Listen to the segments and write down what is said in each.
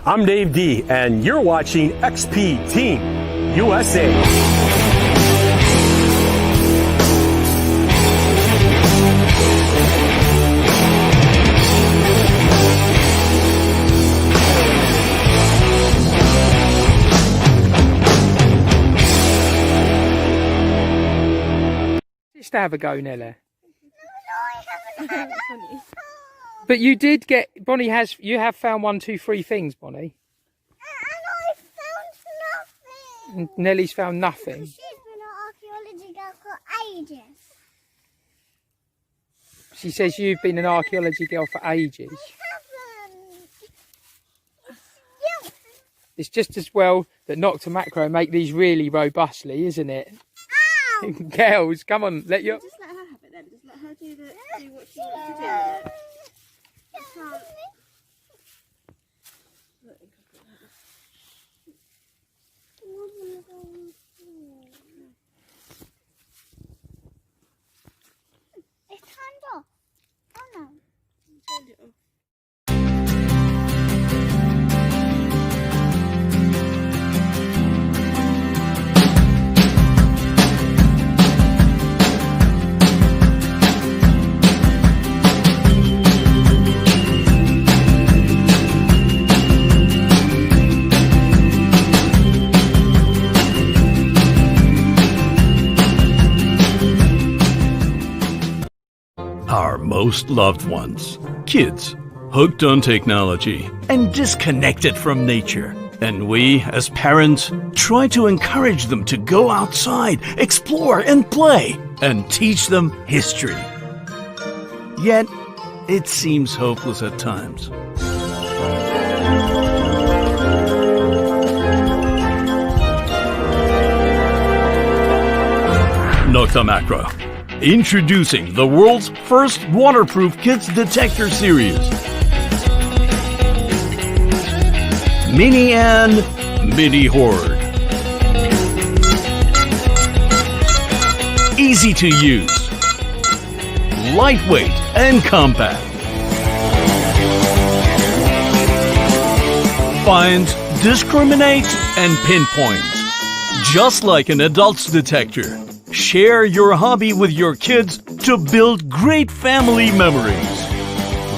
I'm Dave D, and you're watching XP Team USA. Just have a go, Nella. No, I haven't had it. But you did get, Bonnie has, you have found 1, 2, 3 things, Bonnie. And I found nothing. And Nellie's found nothing. She's been an archaeology girl for ages. She says you've been an archaeology girl for ages. I haven't. Yeah. It's just as well that Nocta Macro make these really robustly, isn't it? Ow! Girls, come on, let your... Just let her have it then. Just let her do what she wants to do with it. It's turned off. Oh no. Turned it off. Our most loved ones, kids, hooked on technology and disconnected from nature. And we, as parents, try to encourage them to go outside, explore and play, and teach them history. Yet, it seems hopeless at times. Nocta Macro. Introducing the world's first waterproof kids detector series. Mini and Mini Horde. Easy to use. Lightweight and compact. Find, discriminate, and pinpoint. Just like an adult's detector. Share your hobby with your kids to build great family memories.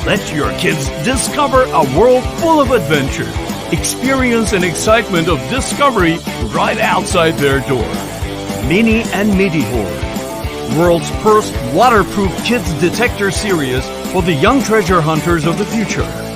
Let your kids discover a world full of adventure. Experience and excitement of discovery right outside their door. Mini and Mini Horde. World's first waterproof kids detector series for the young treasure hunters of the future.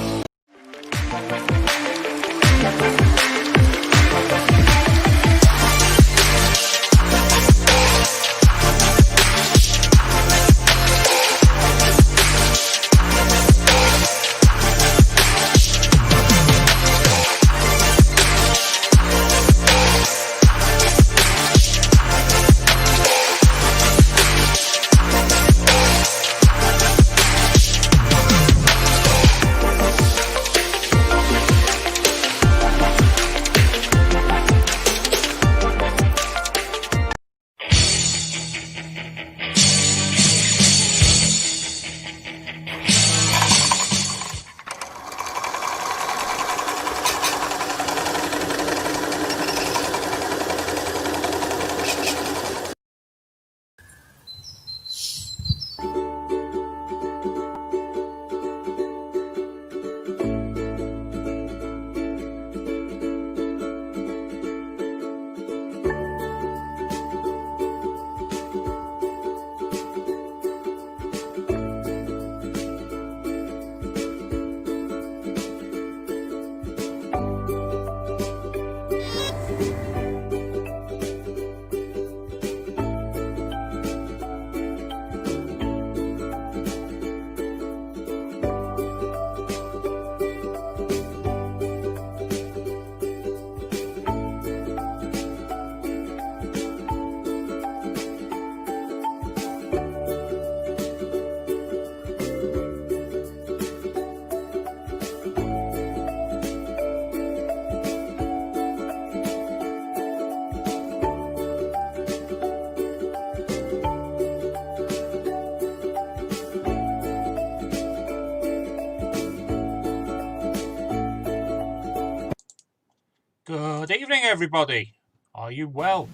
Good evening, everybody. Are you well?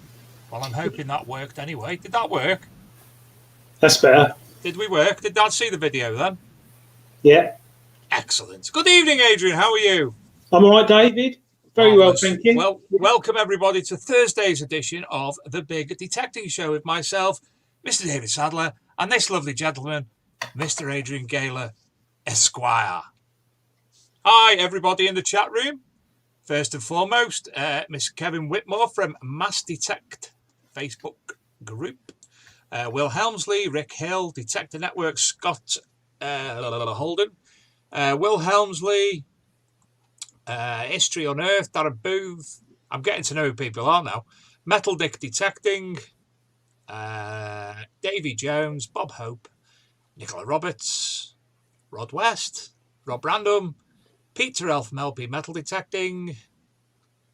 Well, I'm hoping that worked anyway. Did that work? That's better. Did we work? Did Dad see the video then? Yeah. Excellent. Good evening, Adrian. How are you? I'm all right, David. Very Marvellous. well, thank you. Well, welcome everybody to Thursday's edition of the Big Detecting Show with myself, Mr. David Sadler, and this lovely gentleman, Mr. Adrian Gaylor, Esquire. Hi, everybody in the chat room. First and foremost, Mr. Kevin Whitmore from Mass Detect Facebook group. Will Helmsley, Rick Hill, Detector Network, Scott Holden. Will Helmsley, History Unearthed, Darren Booth. I'm getting to know who people are now. Metal Dick Detecting, Davy Jones, Bob Hope, Nicola Roberts, Rod West, Rob Random, Peter Elf Melby Metal Detecting,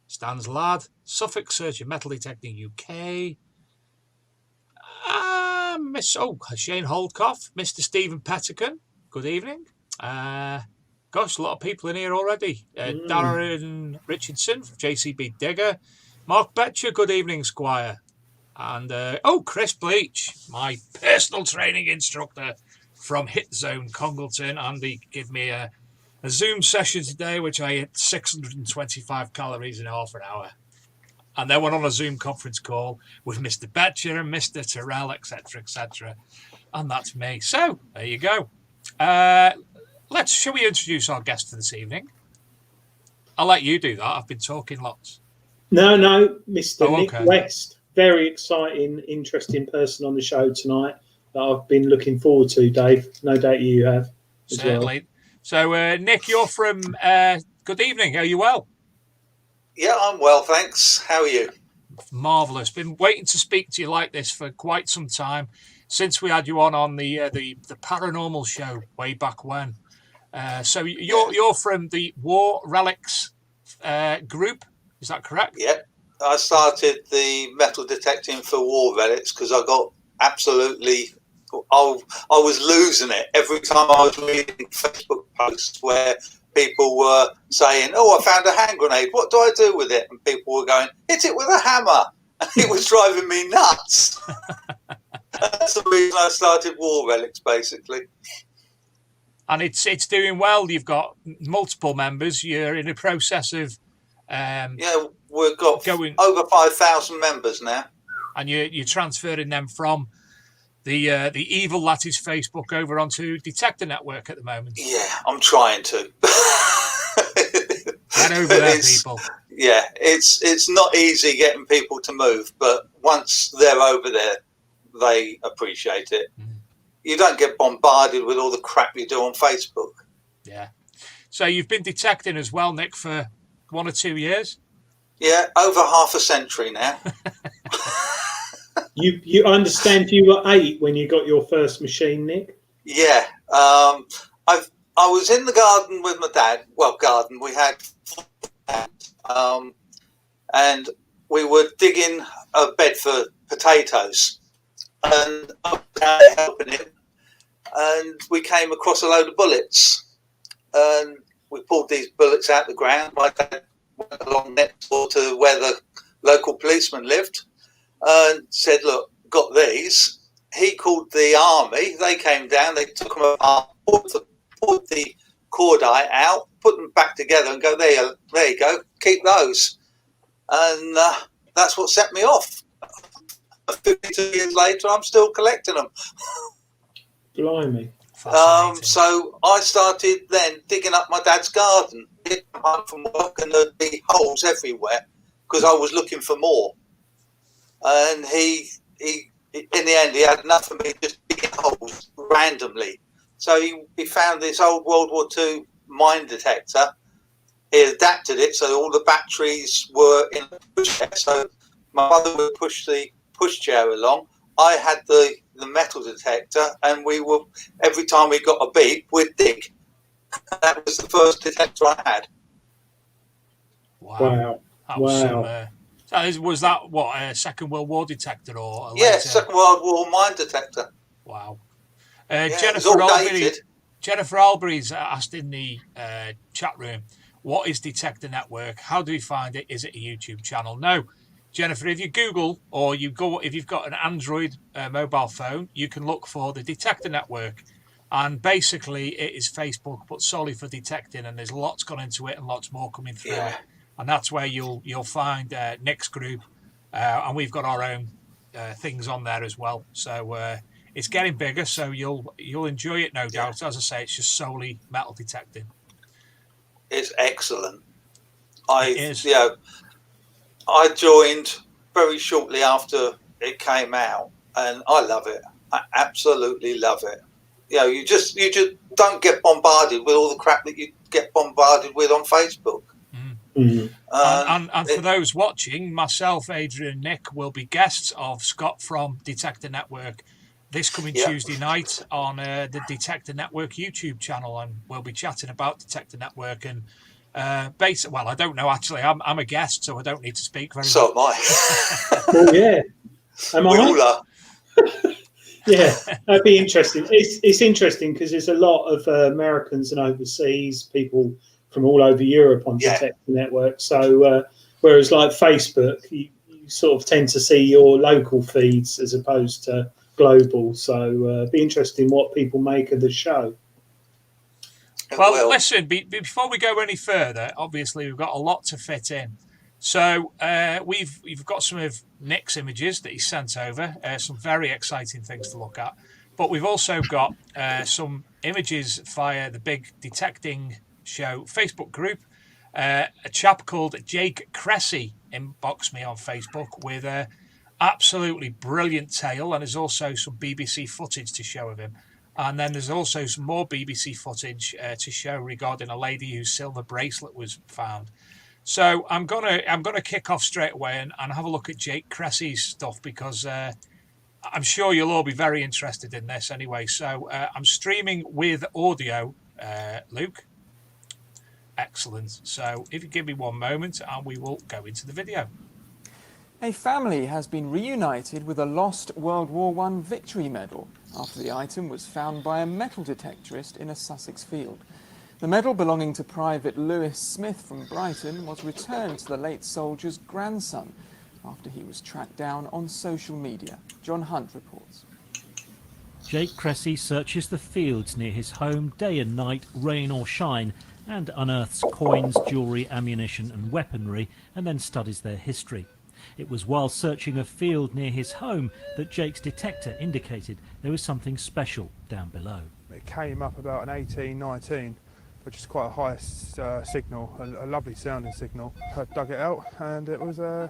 Stan's Lad, Suffolk Searching Metal Detecting UK, Shane Holdcoff, Mr. Stephen Pettican, good evening. Gosh, a lot of people in here already. Darren Richardson from JCB Digger, Mark Betcher, good evening, Squire. And Chris Bleach, my personal training instructor from Hit Zone Congleton, and he gave me a Zoom session today, which I hit 625 calories in half an hour. And then went on a Zoom conference call with Mr. Betcher and Mr. Terrell, etc., etc. And that's me. So, there you go. Shall we introduce our guest for this evening? I'll let you do that. I've been talking lots. No, Mr. Nick okay. West. Very exciting, interesting person on the show tonight that I've been looking forward to, Dave. No doubt you have as Certainly. well. So, Nick, you're from... good evening. Are you well? Yeah, I'm well, thanks. How are you? Marvellous. Been waiting to speak to you like this for quite some time, since we had you on the paranormal show way back when. So you're from the War Relics group, is that correct? Yeah, I started the metal detecting for War Relics because I got absolutely... I was losing it every time I was reading Facebook posts where people were saying, "Oh, I found a hand grenade. What do I do with it?" And people were going, "Hit it with a hammer." And it was driving me nuts. That's the reason I started War Relics, basically. And it's doing well. You've got multiple members. You're in the process of we've got over 5,000 members now, and you're transferring them from the evil that is Facebook over onto Detector Network at the moment. Yeah, I'm trying to. Get over there, people. Yeah, it's not easy getting people to move, but once they're over there, they appreciate it. You don't get bombarded with all the crap you do on Facebook. Yeah. So you've been detecting as well, Nick, for 1 or 2 years? Yeah, over half a century now. You understand you were 8 when you got your first machine, Nick? Yeah. I was in the garden with my dad. Well, garden. We had... and we were digging a bed for potatoes. And I was down there helping him. And we came across a load of bullets. And we pulled these bullets out of the ground. My dad went along next door to where the local policeman lived and said, "Look, got these." He called the army. They came down. They took them apart, pulled the cordite out, put them back together and go, there you go, keep those. And that's what set me off. 52 years later, I'm still collecting them. Blimey. So I started then digging up my dad's garden, getting home from work, and there'd be holes everywhere because I was looking for more. And he in the end, he had enough of me just digging holes randomly. So he found this old World War II mine detector. He adapted it so all the batteries were in the pushchair. So my mother would push the pushchair along. I had the metal detector, and we were, every time we got a beep, we'd dig. That was the first detector I had. Wow. So was that what, a Second World War detector or? Yeah, Second World War mine detector. Wow. Yeah, Jennifer Albury's asked in the chat room, what is Detector Network? How do we find it? Is it a YouTube channel? No. Jennifer, if you Google or if you've got an Android mobile phone, you can look for the Detector Network. And basically, it is Facebook, but solely for detecting. And there's lots gone into it and lots more coming through it. And that's where you'll find Nick's group. And we've got our own things on there as well. So it's getting bigger, so you'll enjoy it, no doubt. As I say, it's just solely metal detecting. It's excellent. I joined very shortly after it came out, and I love it. I absolutely love it. You just don't get bombarded with all the crap that you get bombarded with on Facebook. Mm. And for those watching, myself, Adrian, Nick will be guests of Scott from Detector Network this coming Tuesday night on the Detector Network YouTube channel, and we'll be chatting about Detector Network and well, I don't know actually. I'm a guest, so I don't need to speak very much. So am I. Well, yeah. Am We I? all are. Yeah, that'd be interesting. It's interesting because there's a lot of Americans and overseas people from all over Europe on Detector Network. So whereas like Facebook, you sort of tend to see your local feeds as opposed to global. So it'd be interesting what people make of the show. Well, listen, before we go any further, obviously we've got a lot to fit in. So we've got some of Nick's images that he sent over, some very exciting things to look at. But we've also got some images via the Big Detecting Show Facebook group. A chap called Jake Cressy inboxed me on Facebook with a absolutely brilliant tale, and there's also some BBC footage to show of him. And then there's also some more BBC footage to show regarding a lady whose silver bracelet was found. So I'm gonna kick off straight away and have a look at Jake Cressy's stuff, because I'm sure you'll all be very interested in this anyway. So I'm streaming with audio, Luke. Excellent. So if you give me one moment and we will go into the video. A family has been reunited with a lost World War I victory medal after the item was found by a metal detectorist in a Sussex field. The medal, belonging to Private Lewis Smith from Brighton, was returned to the late soldier's grandson after he was tracked down on social media. John Hunt reports. Jake Cressy searches the fields near his home day and night, rain or shine, and unearths coins, jewellery, ammunition and weaponry, and then studies their history. It was while searching a field near his home that Jake's detector indicated there was something special down below. It came up about an 1819, which is quite a high signal, a lovely sounding signal. I dug it out and it was a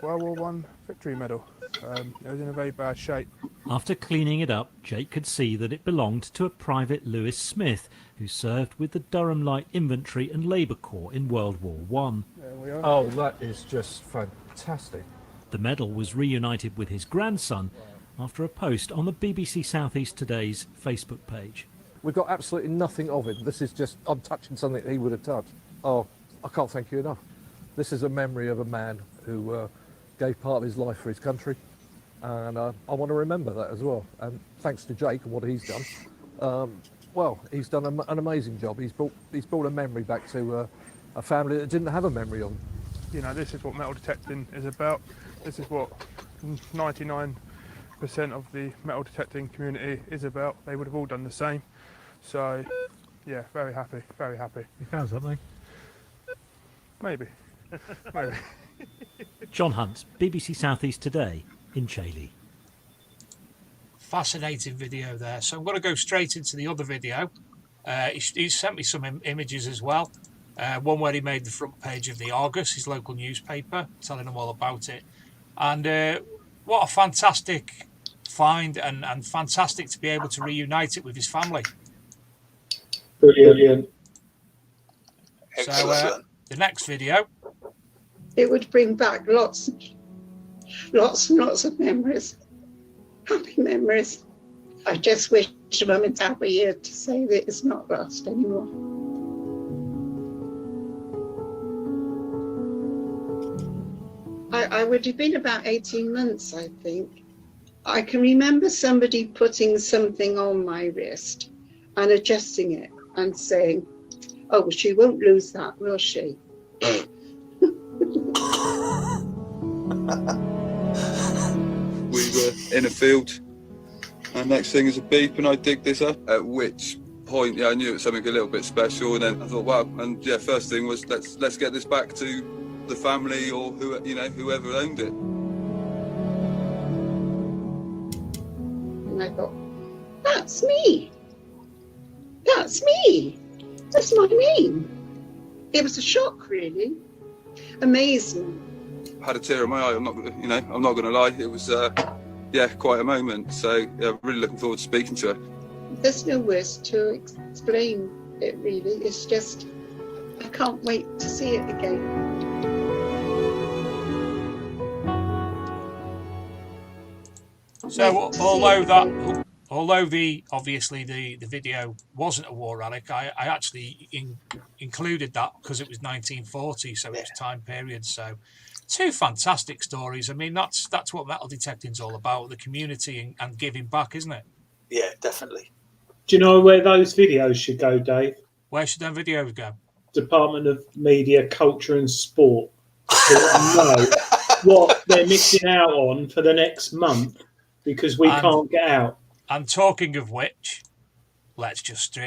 World War I victory medal. It was in a very bad shape. After cleaning it up, Jake could see that it belonged to a Private Lewis Smith, who served with the Durham Light Infantry and Labour Corps in World War I. There we are. Oh, that is just fantastic. The medal was reunited with his grandson after a post on the BBC South East Today's Facebook page. We've got absolutely nothing of him. This is just, I'm touching something that he would have touched. Oh, I can't thank you enough. This is a memory of a man who gave part of his life for his country, and I want to remember that as well. And thanks to Jake and what he's done, well, he's done an amazing job. He's brought a memory back to a family that didn't have a memory of him. You know, this is what metal detecting is about. This is what 99% of the metal detecting community is about. They would have all done the same. So, yeah, very happy, very happy. You found something? Maybe. Maybe. John Hunt, BBC South East Today in Chailey. Fascinating video there. So I'm going to go straight into the other video. He sent me some images as well. One where he made the front page of the Argus, his local newspaper, telling them all about it. And what a fantastic find, and fantastic to be able to reunite it with his family. Brilliant. So the next video. It would bring back lots and lots of memories, happy memories. I just wish Mum and Dad were here to say that it's not lost anymore. I would have been about 18 months, I think. I can remember somebody putting something on my wrist and adjusting it and saying, Oh, she won't lose that, will she? We were in a field, and next thing is a beep, and I dig this up. At which point, I knew it was something a little bit special, and then I thought, wow. And first thing was let's get this back to the family or whoever owned it. And I thought, that's me. That's me. That's my name. It was a shock, really. Amazement. I had a tear in my eye. I'm not going to lie. It was, quite a moment. So, really looking forward to speaking to her. There's no words to explain it, really. It's just, I can't wait to see it again. So, although the video wasn't a war relic, I actually included that because it was 1940, so it was time period. So, two fantastic stories. I mean, that's what metal detecting's all about, the community and giving back, isn't it? Yeah, definitely. Do you know where those videos should go, Dave? Where should them videos go? Department of Media, Culture and Sport. To know what they're missing out on for the next month because we can't get out. And talking of which, let's just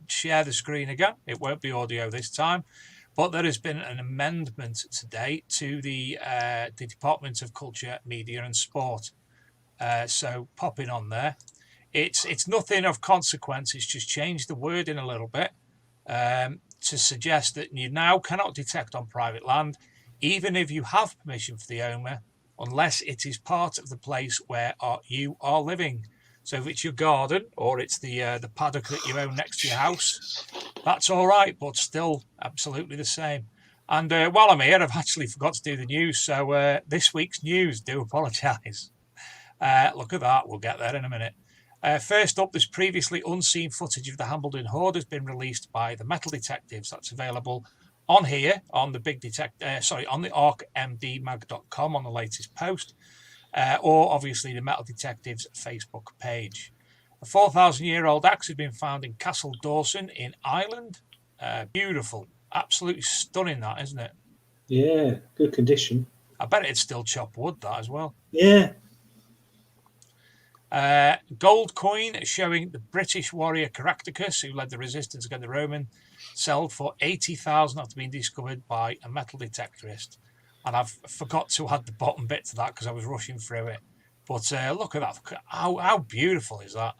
share the screen again. It won't be audio this time. But there has been an amendment today to the Department of Culture, Media and Sport. So popping on there. It's nothing of consequence. It's just changed the wording a little bit to suggest that you now cannot detect on private land, even if you have permission for the owner, unless it is part of the place where you are living. So if it's your garden or it's the paddock that you own next to your house, that's all right, but still absolutely the same. And while I'm here, I've actually forgot to do the news. So this week's news, do apologise. Look at that. We'll get there in a minute. First up, this previously unseen footage of the Hambledon Horde has been released by the Metal Detectives. That's available on here, on the on the arcmdmag.com on the latest post, or obviously the Metal Detectives Facebook page. A 4,000-year-old axe has been found in Castle Dawson in Ireland. Beautiful. Absolutely stunning, that, isn't it? Yeah, good condition. I bet it'd still chop wood, that, as well. Yeah. Gold coin showing the British warrior Caractacus, who led the resistance against the Roman, sold for 80,000 after being discovered by a metal detectorist. And I've forgot to add the bottom bit to that because I was rushing through it. But look at that. How beautiful is that?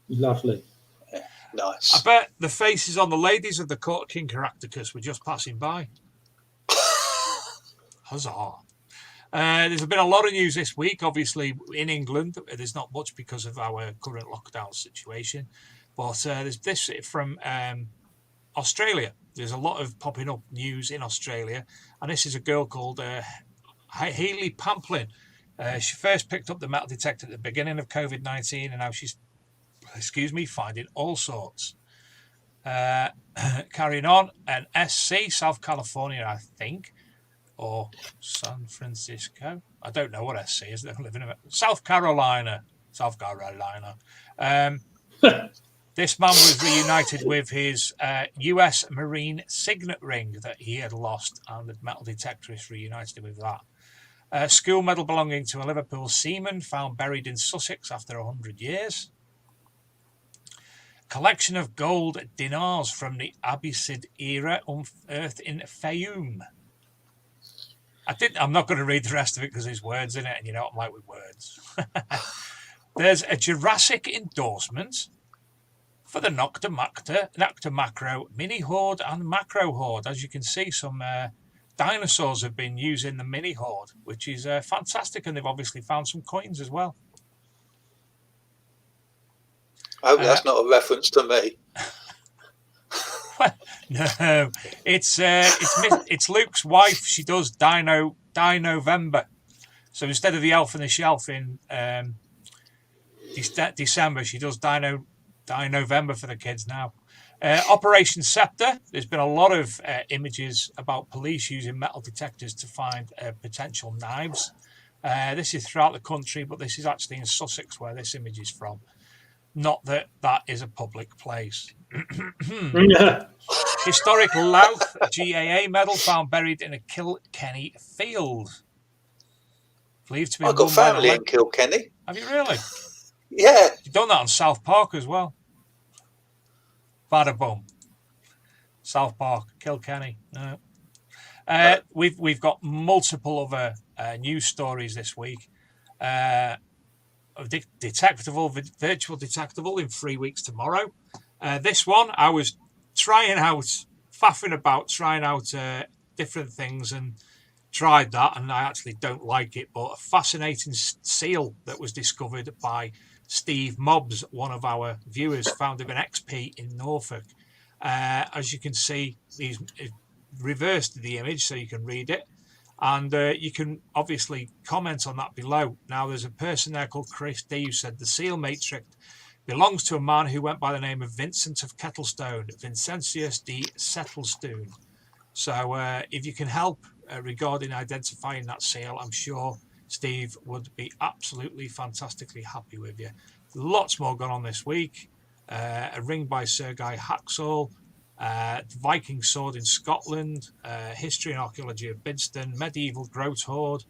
Lovely. Yeah, nice. I bet the faces on the ladies of the court King Caractacus were just passing by. Huzzah. There's been a lot of news this week. Obviously, in England, there's not much because of our current lockdown situation. But there's this from Australia. There's a lot of popping up news in Australia. And this is a girl called Hayley Pamplin. She first picked up the metal detector at the beginning of COVID-19, and now she's, finding all sorts. Carrying on, an SC, South California, I think, or San Francisco. I don't know what SC is. They live in South Carolina. This man was reunited with his US Marine signet ring that he had lost, and the metal detectorist reunited him with that. A school medal belonging to a Liverpool seaman found buried in Sussex after 100 years. Collection of gold dinars from the Abbasid era unearthed in Fayoum. I'm not going to read the rest of it because there's words in it, and you know what I'm like with words. There's a Jurassic endorsement for the Nocta Macro Mini Horde and Macro Horde. As you can see, some dinosaurs have been using the Mini Horde, which is fantastic, and they've obviously found some coins as well. I hope that's not a reference to me. No, it's Luke's wife. She does Dinovember. So instead of the Elf on the Shelf in December, she does Dinovember for the kids now. Operation Scepter. There's been a lot of images about police using metal detectors to find potential knives. This is throughout the country, but this is actually in Sussex where this image is from. Not that that is a public place. Historic Louth GAA medal found buried in a Kilkenny field. Believed to be I've got won by the family in Kilkenny. Have you really? Yeah. You've done that on South Park as well. Bada boom. South Park, Kilkenny. No. We've got multiple other news stories this week. Virtual detectable in 3 weeks tomorrow. This one, I was faffing about, trying out different things and tried that, and I actually don't like it, but a fascinating seal that was discovered by Steve Mobbs, one of our viewers, found of an XP in Norfolk. As you can see, he's reversed the image so you can read it, and you can obviously comment on that below. Now, there's a person there called Chris D who said the seal matrix belongs to a man who went by the name of Vincent of Kettlestone, Vincentius de Settlestone. So if you can help regarding identifying that seal, I'm sure Steve would be absolutely fantastically happy with you. Lots more going on this week. A ring by Sir Guy Haxall, Viking sword in Scotland, history and archaeology of Bidston, medieval Groat Hoard.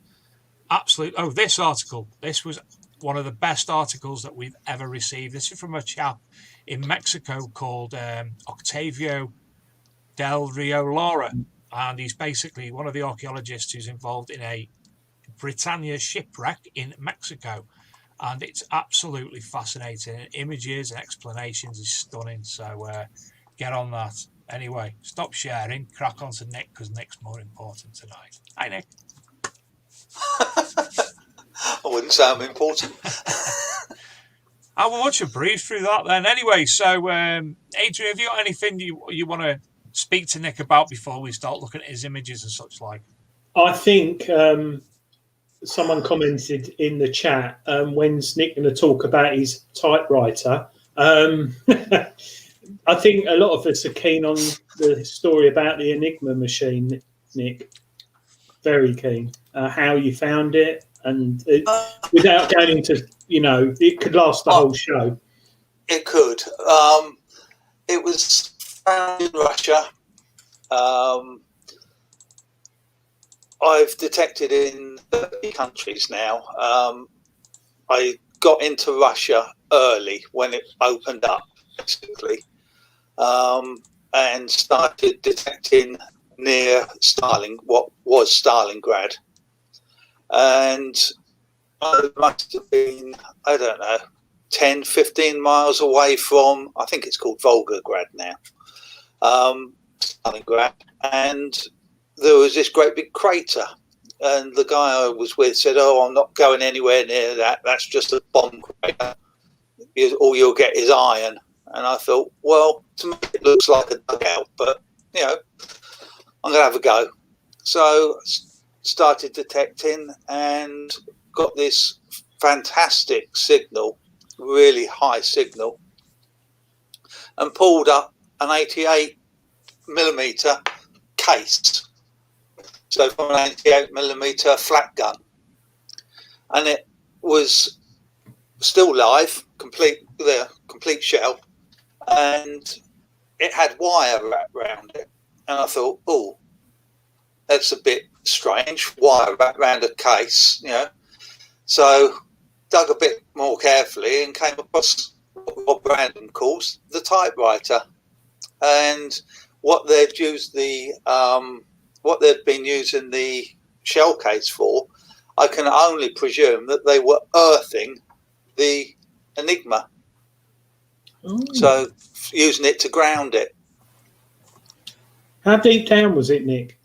This article. This was one of the best articles that we've ever received. This is from a chap in Mexico called Octavio Del Rio Lara, and he's basically one of the archaeologists who's involved in a Britannia shipwreck in Mexico, and it's absolutely fascinating. Images and explanations is stunning, so get on that. Anyway, stop sharing, crack on to Nick, because Nick's more important tonight. Hi, Nick. I wouldn't say I'm important. I will watch a breeze through that then. Anyway, so Adrian, have you got anything you want to speak to Nick about before we start looking at his images and such like? I think someone commented in the chat, when's Nick going to talk about his typewriter? I think a lot of us are keen on the story about the Enigma machine, Nick. Very keen. How you found it, and without going into, it could last the whole show. It could. It was found in Russia. I've detected in 30 countries now. I got into Russia early when it opened up, basically, and started detecting near what was Stalingrad. And I must have been, 10, 15 miles away from, I think it's called Volgograd now, Stalingrad. And there was this great big crater. And the guy I was with said, "Oh, I'm not going anywhere near that. That's just a bomb crater. All you'll get is iron." And I thought, well, to me it looks like a dugout, but, I'm going to have a go. So started detecting and got this fantastic signal, really high signal, and pulled up an 88mm case. So from an 88mm flat gun. And it was still live, complete shell, and it had wire wrapped around it. And I thought, oh, that's a bit strange, wire wrapped around a case, So dug a bit more carefully and came across what Rob Brandon calls the typewriter. And what they'd used what they'd been using the shell case for, I can only presume that they were earthing the Enigma. Oh. So using it to ground it. How deep down was it, Nick?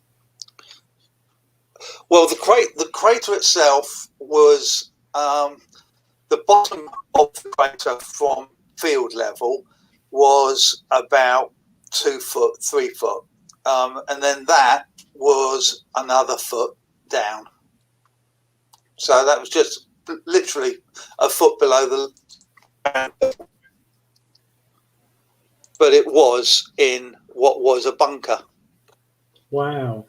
Well, the crater itself was the bottom of the crater from field level was about 2 foot, 3 foot, and then that was another foot down. So that was just literally a foot below the ground. But it was in what was a bunker. Wow.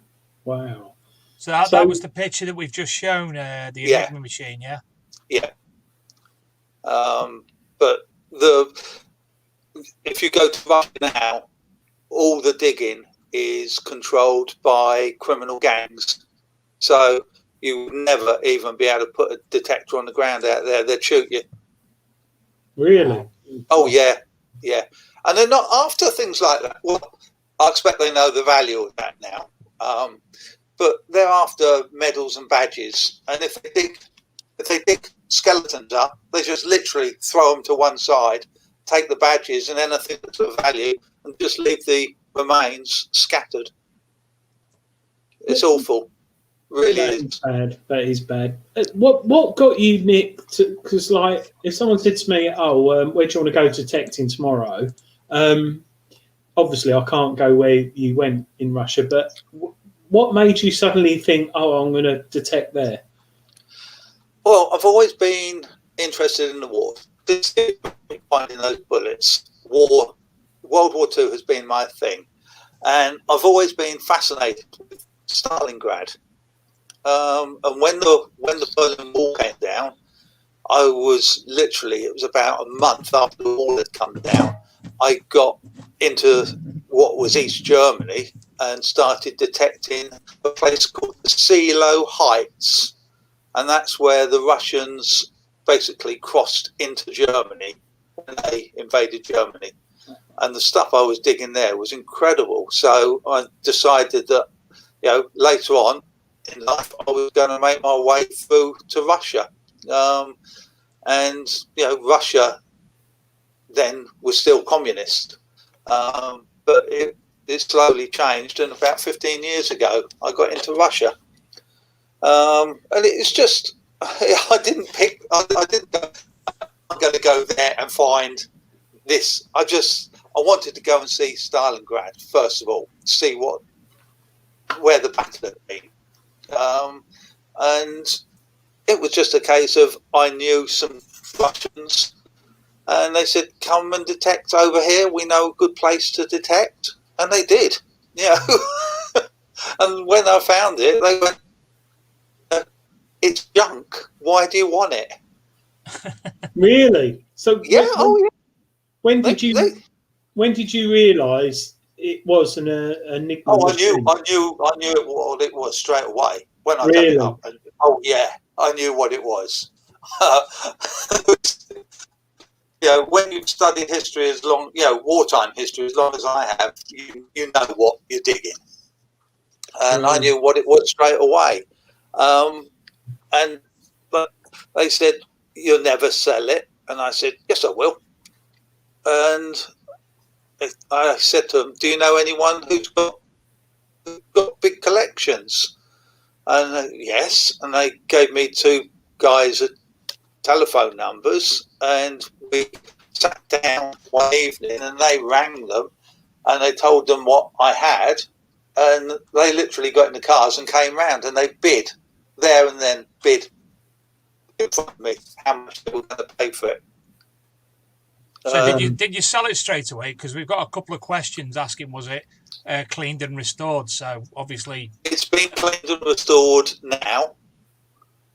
So that was the picture that we've just shown, the Enigma machine, yeah? Yeah. But if you go to Russia now, all the digging is controlled by criminal gangs. So you would never even be able to put a detector on the ground out there. They'd shoot you. Really? Oh, yeah. Yeah. And they're not after things like that. Well, I expect they know the value of that now. But they're after medals and badges. And if they dig skeletons up, they just literally throw them to one side, take the badges and anything that's of value, and just leave the remains scattered. It's awful. Really is bad. That is bad. What got you, Nick? Because like, if someone said to me, "Oh, where do you want to go detecting tomorrow?" Obviously, I can't go where you went in Russia. But what made you suddenly think, "Oh, I'm going to detect there"? Well, I've always been interested in the war. Finding those bullets. World War II has been my thing, and I've always been fascinated with Stalingrad. And when the Berlin Wall came down, I was literally, it was about a month after the wall had come down, I got into what was East Germany and started detecting a place called the Silo Heights. And that's where the Russians basically crossed into Germany when they invaded Germany. And the stuff I was digging there was incredible. So I decided that, later on in life, I was going to make my way through to Russia. Russia then was still communist. But it slowly changed. And about 15 years ago, I got into Russia. And it's just, I didn't go, I'm going to go there and find this. I wanted to go and see Stalingrad, first of all, see where the battle had been. And it was just a case of, I knew some Russians and they said, come and detect over here. We know a good place to detect. And they did, And when I found it, they went, it's junk. Why do you want it? Really? So yeah. When did you realise it was an enigma? Oh, I knew what it was straight away when I dug Really? it up. And, I knew what it was. When you've studied history as long, wartime history as long as I have, you know what you're digging. And I knew what it was straight away. But they said, you'll never sell it. And I said, yes, I will. And I said to them, do you know anyone who's got big collections? And yes. And they gave me two guys telephone numbers, and we sat down one evening and they rang them and they told them what I had, and they literally got in the cars and came round and they bid there and then in front of me how much they were going to pay for it. So did you sell it straight away? Because we've got a couple of questions asking, was it cleaned and restored? So obviously it's been cleaned and restored now,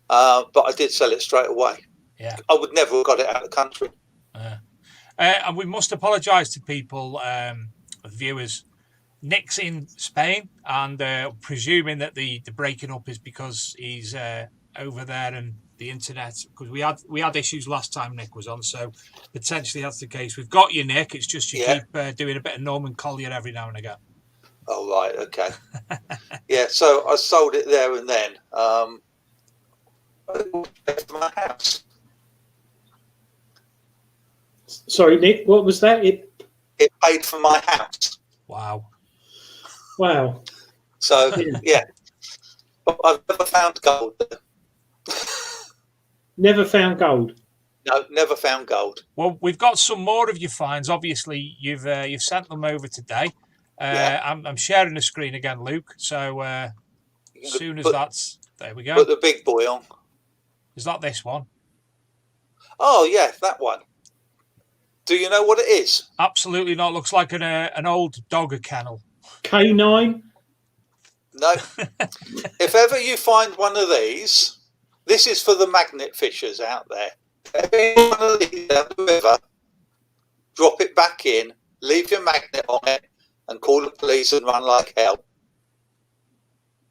but I did sell it straight away. Yeah, I would never have got it out of the country. And we must apologise to people, viewers. Nick's in Spain, and presuming that the breaking up is because he's over there and the internet, because we had issues last time Nick was on, so potentially that's the case. We've got you, Nick. It's just you keep doing a bit of Norman Collier every now and again. Oh right, okay. Yeah, so I sold it there and then. For my house. Sorry, Nick, what was that? It paid for my house. Wow. So yeah, but I've never found gold there. Never found gold. No, never found gold. Well, we've got some more of your finds. Obviously, you've sent them over today. I'm sharing the screen again, Luke. So as soon as that's there, we go. Put the big boy on. Is that this one? Oh yeah, that one. Do you know what it is? Absolutely not. Looks like an old dogger kennel. K9? No. If ever you find one of these, this is for the magnet fishers out there. If any one of these down the river, drop it back in, leave your magnet on it, and call the police and run like hell.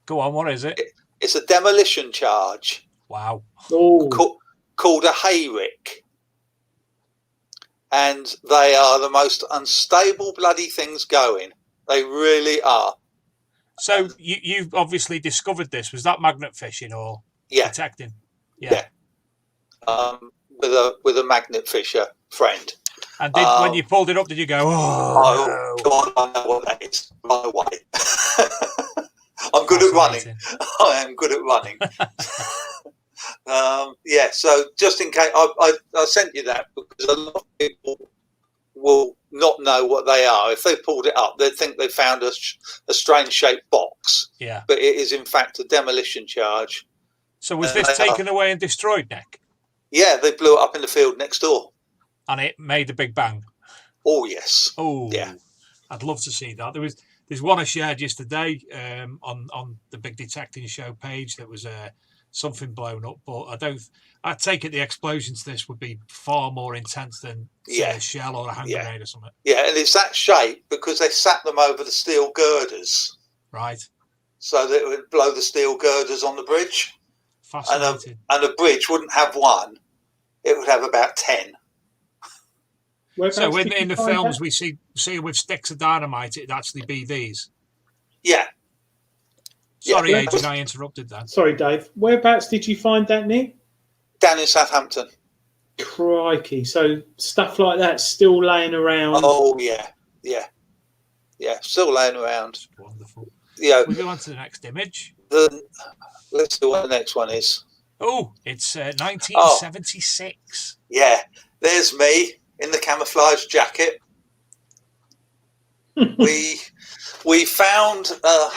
Go on, what is it? It's a demolition charge. Wow. Called a hayrick. And they are the most unstable bloody things going. They really are. So you've obviously discovered this. Was that magnet fishing or detecting? Yeah. With a magnet fisher friend. And when you pulled it up, did you go, oh, no. I know what that is. Run away. I'm good at running. I am good at running. So just in case, I sent you that because a lot of people will not know what they are. If they pulled it up, they'd think they found a strange shaped box. Yeah. But it is in fact a demolition charge. So was this taken away and destroyed, Nick? Yeah, they blew it up in the field next door. And it made a big bang? Oh, yes. Oh, yeah. I'd love to see that. There's one I shared yesterday on the Big Detecting Show page. That was something blown up, but I take it the explosion to this would be far more intense than say, a shell or a hand grenade or something. Yeah, and it's that shape because they sat them over the steel girders. Right. So that it would blow the steel girders on the bridge. Fascinating. And a bridge wouldn't have one. It would have about 10. So when in the films we see with sticks of dynamite, it'd actually be these. Yeah. Sorry, Adrian, I interrupted that. Sorry, Dave. Whereabouts did you find that, Nick? Down in Southampton. Crikey. So stuff like that's still laying around. Oh, yeah. Still laying around. That's wonderful. Yeah. We go on to the next image. Let's see what the next one is. Oh, it's 1976. Yeah. There's me in the camouflage jacket. we found a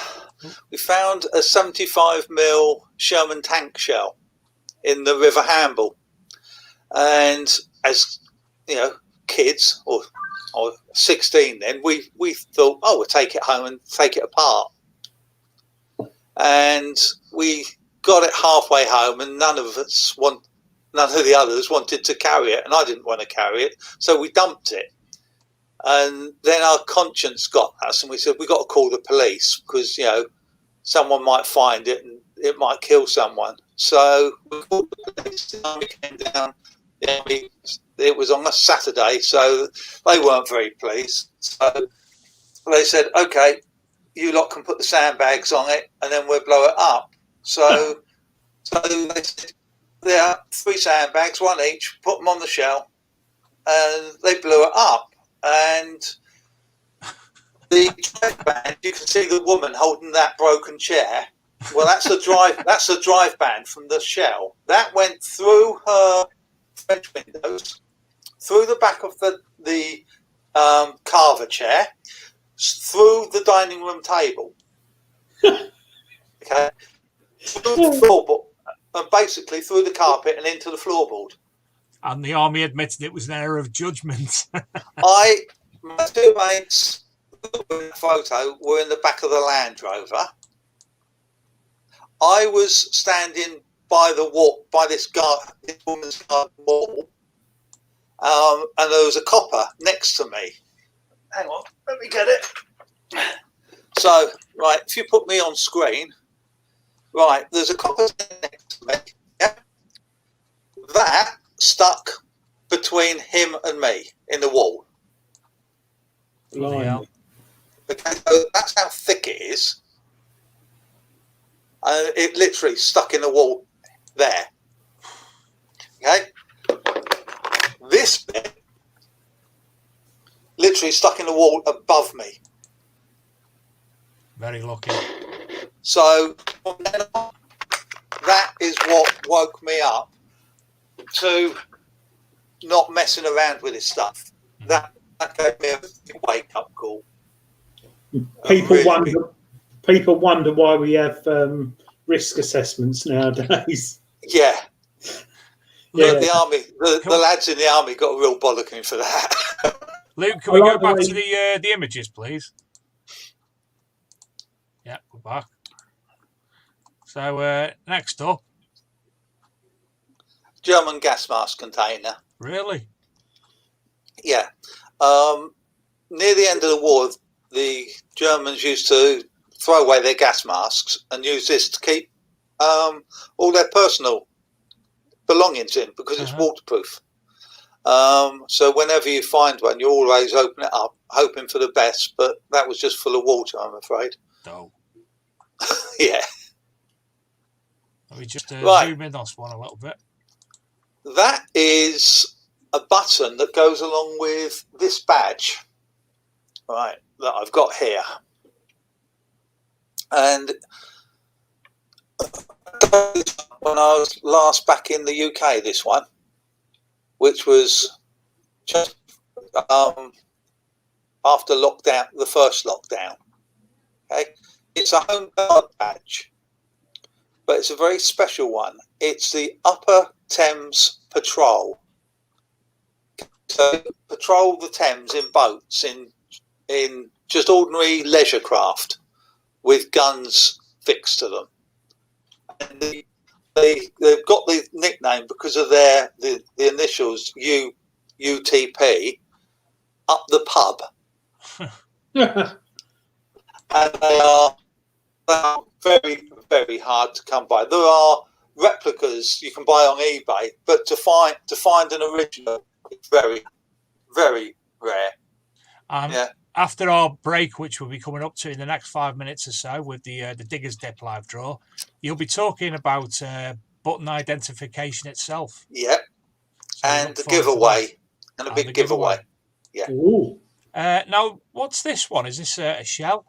75mm Sherman tank shell in the River Hamble, and as you know, kids or 16 then, we thought, we'll take it home and take it apart, and we got it halfway home, and none of the others wanted to carry it, and I didn't want to carry it, so we dumped it. And then our conscience got us, and we said, we've got to call the police because, someone might find it and it might kill someone. So we called the police, the army came down. It was on a Saturday, so they weren't very pleased. So they said, okay, you lot can put the sandbags on it and then we'll blow it up. So they said, there are 3 sandbags, 1 each, put them on the shell, and they blew it up. And the drive band, you can see the woman holding that broken chair. Well, that's the drive band from the shell. That went through her French windows, through the back of the carver chair, through the dining room table. Okay, through the floorboard, and basically through the carpet and into the floorboard. And the army admitted it was an error of judgment. My 2 mates in the photo were in the back of the Land Rover. I was standing by the wall, by this woman's garden wall, and there was a copper next to me. Hang on, let me get it. So, right, if you put me on screen, right, there's a copper next to me. Yeah, that stuck between him and me in the wall. Yeah. Okay, so that's how thick it is. It literally stuck in the wall there. Okay, this bit literally stuck in the wall above me. Very lucky. So from then on, that is what woke me up to not messing around with this stuff. That gave me a wake up call. People wonder why we have risk assessments nowadays. Yeah. The army, the lads in the army got a real bollocking for that. Luke, can we go back to the images, please? Yeah, go back. So next up, German gas mask container. Really? Yeah. Near the end of the war, the Germans used to throw away their gas masks and use this to keep all their personal belongings in because it's waterproof. So whenever you find one, you always open it up, hoping for the best. But that was just full of water, I'm afraid. No. Yeah. Let me just Right. zoom in on this one a little bit. That is a button that goes along with this badge, right, that I've got here. And when I was last back in the UK, this one, which was just after lockdown, the first lockdown. Okay, it's a Home Guard badge, but it's a very special one. It's the Upper Thames Patrol. So patrol the Thames in boats, in just ordinary leisure craft with guns fixed to them. And they've got the nickname because of the initials UTP, up the pub. And they are very, very hard to come by. There are replicas you can buy on eBay, but to find an original, it's very, very rare. Yeah. After our break, which we'll be coming up to in the next 5 minutes or so with the Diggers Dip live draw, you'll be talking about button identification itself. Yep. So and the giveaway. And a big giveaway. Yeah. Ooh. Now, what's this one? Is this a shell?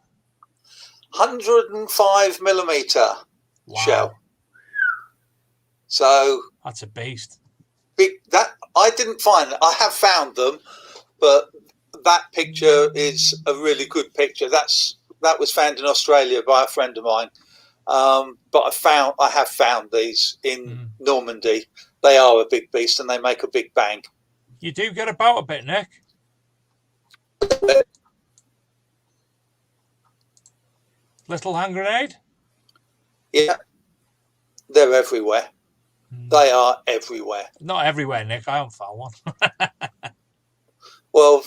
105mm shell. So that's a beast. Big. That I didn't find. I have found them, but that picture is a really good picture. That was found in Australia by a friend of mine. But I have found these in Normandy. They are a big beast and they make a big bang. You do get about a bit, Nick. Little hand grenade? Yeah. They're everywhere. They are everywhere. Not everywhere, Nick. I haven't found one. Well,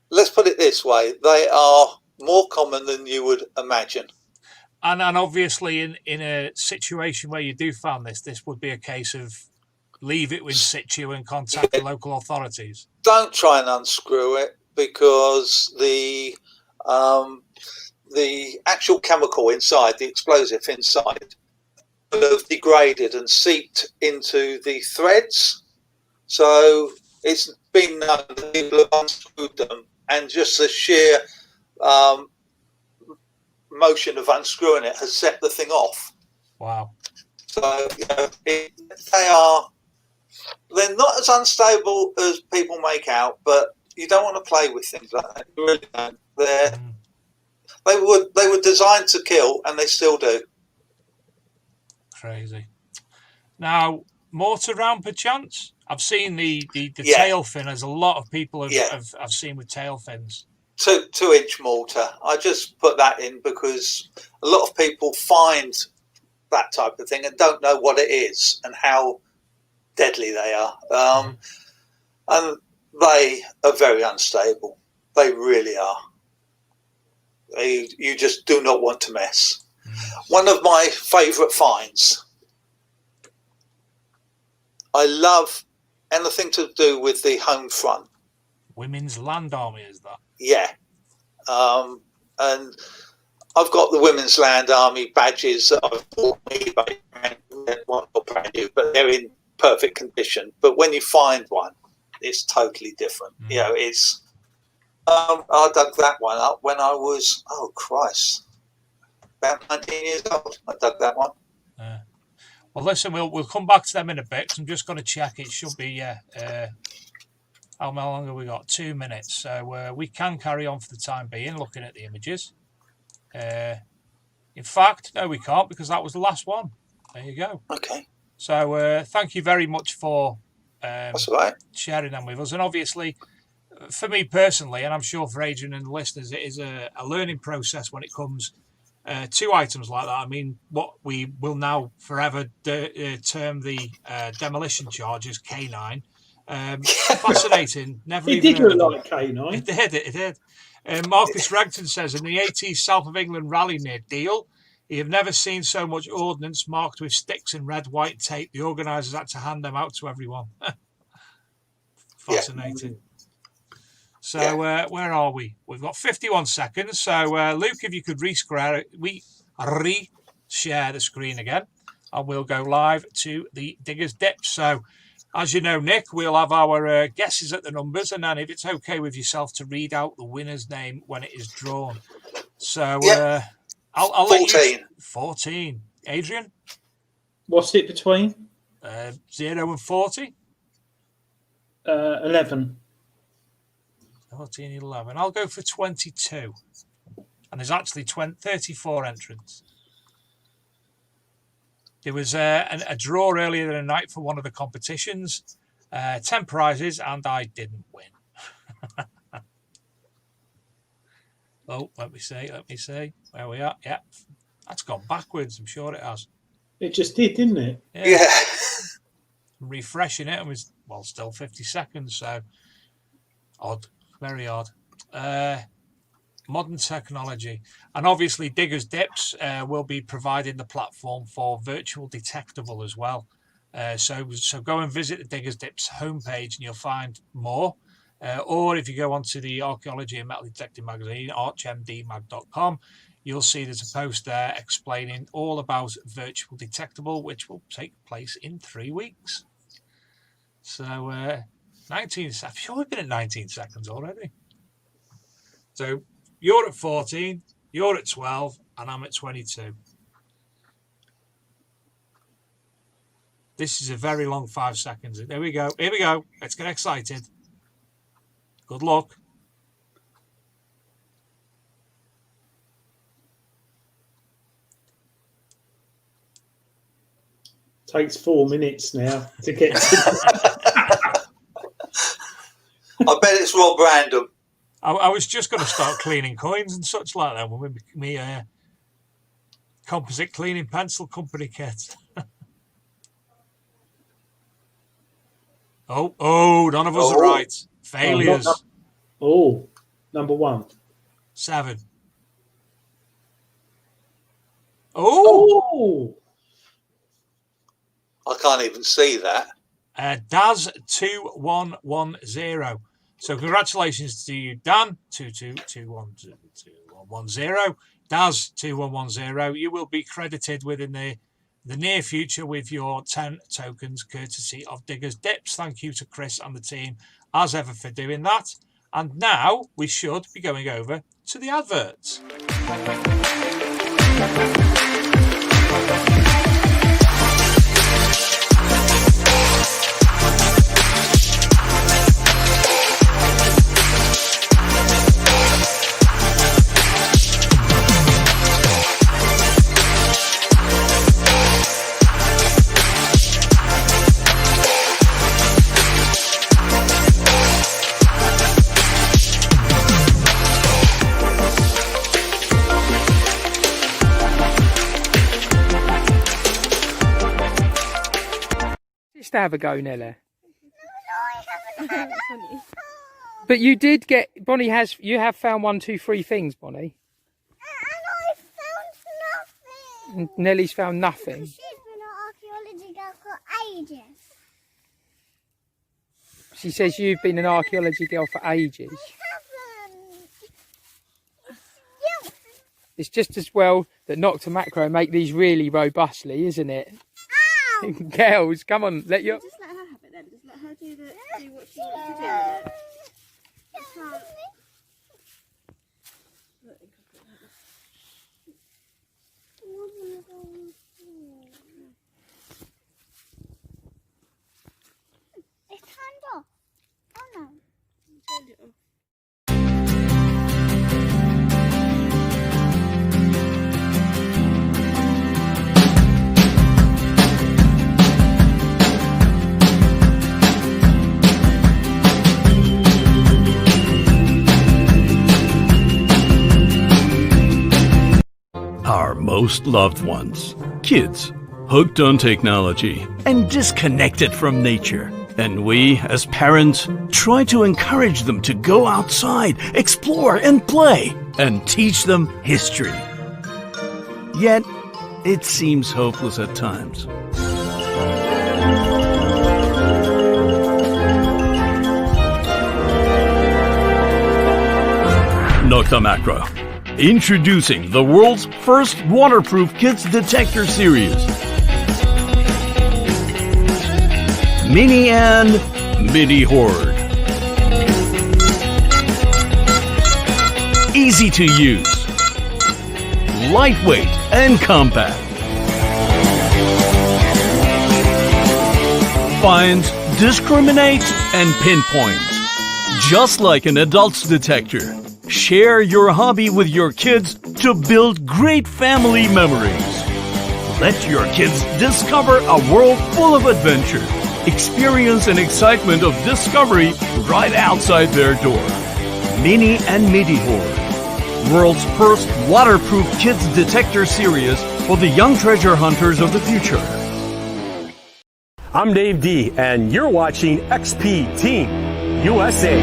let's put it this way. They are more common than you would imagine. And obviously in a situation where you do find this would be a case of leave it in situ and contact the local authorities. Don't try and unscrew it because the actual chemical inside, the explosive inside, will have degraded and seeped into the threads. So it's been known that people have unscrewed them, and just the sheer motion of unscrewing it has set the thing off. Wow. So they're not as unstable as people make out, but you don't want to play with things like that. You really don't. They were designed to kill, and they still do. Crazy. Now, mortar round perchance? I've seen the tail fin, as a lot of people have seen with tail fins. 2-inch mortar. I just put that in because a lot of people find that type of thing and don't know what it is and how deadly they are. And they are very unstable. They really are. You just do not want to mess. One of my favourite finds. I love anything to do with the home front. Women's Land Army, is that? Yeah. And I've got the Women's Land Army badges that I've bought on eBay. Well, not brand new, but they're in perfect condition. But when you find one, it's totally different. You know, it's... I dug that one up when I was, oh Christ, about 19 years old. I dug that one. Well, listen, we'll come back to them in a bit. 'Cause I'm just going to check. It should be how long have we got? 2 minutes. So we can carry on for the time being, looking at the images. In fact, no, we can't because that was the last one. There you go. Okay. So thank you very much for That's all right. sharing them with us. And obviously, for me personally, and I'm sure for Adrian and the listeners, it is a learning process when it comes to items like that. I mean, what we will now forever term the demolition charge as K9. Fascinating. Never It even did heard look of like K9. It did. Marcus Regton says, in the 80s South of England rally near Deal, you have never seen so much ordnance marked with sticks and red, white tape. The organisers had to hand them out to everyone. Fascinating. So where are we? We've got 51 seconds. So Luke, if you could re-share the screen again, and we'll go live to the Diggers Dips. So as you know, Nick, we'll have our guesses at the numbers, and then if it's okay with yourself to read out the winner's name when it is drawn. So I'll 14. let you... 14. Adrian? What's it between? 0 and 40? 11. 14, 11. I'll go for 22. And there's actually 34 entrants. There was a draw earlier in the night for one of the competitions. 10 prizes, and I didn't win. Oh, let me see. Where we are. Yeah. That's gone backwards. I'm sure it has. It just did, didn't it? Yeah. Refreshing it, and was still 50 seconds. So odd, very odd. Modern technology, and obviously Diggers Dips will be providing the platform for virtual detectable as well. So go and visit the Diggers Dips homepage, and you'll find more. Or if you go onto the Archaeology and Metal Detecting magazine, archmdmag.com, you'll see there's a post there explaining all about virtual detectable, which will take place in 3 weeks. So 19, I'm sure we've been at 19 seconds already. So you're at 14, you're at 12, and I'm at 22. This is a very long 5 seconds. There we go. Here we go. Let's get excited. Good luck. Takes 4 minutes now to get to... I bet it's Rob Random. I was just going to start cleaning coins and such like that with me composite cleaning pencil company kit. Oh, none of us are right. Failures. Number 1. 7. Oh! I can't even see that. Daz 2110. So congratulations to you, Dan. 222110. Daz 2110. You will be credited within the near future with your 10 tokens courtesy of Diggers Dips. Thank you to Chris and the team as ever for doing that. And now we should be going over to the adverts. Just have a go, Nella. No, I haven't had Funny. But you did get... Bonnie has... You have found 1, 2, 3 things, Bonnie. And I found nothing. And Nellie's found nothing. She's been an archaeology girl for ages. She says you've been an archaeology girl for ages. I haven't. It's just as well that Nocta Macro make these really robustly, isn't it? Ow! Girls, come on, let your... Just let her have it then. Just let her do what she wants to do with it. It's turned off. Oh no. Turned it off. Our most loved ones, kids, hooked on technology and disconnected from nature. And we, as parents, try to encourage them to go outside, explore and play, and teach them history. Yet, it seems hopeless at times. Nocta Macro, introducing the world's first waterproof kids detector series. Mini and Midi Horde. Easy to use, lightweight and compact. Find, discriminate, and pinpoint. Just like an adult's detector. Share your hobby with your kids to build great family memories. Let your kids discover a world full of adventure, experience and excitement of discovery right outside their door. Mini and Midi Horde, world's first waterproof kids detector series for the young treasure hunters of the future. I'm Dave D, and you're watching XP Team USA.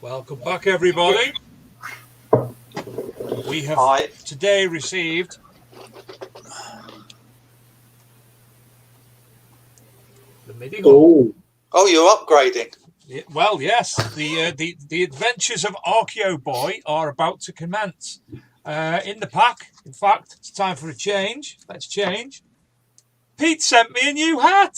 Welcome back, everybody. We have today received the Midi Horde. Oh, you're upgrading. Yeah, well, yes. The adventures of Archeo Boy are about to commence. In the pack, in fact, it's time for a change. Let's change. Pete sent me a new hat.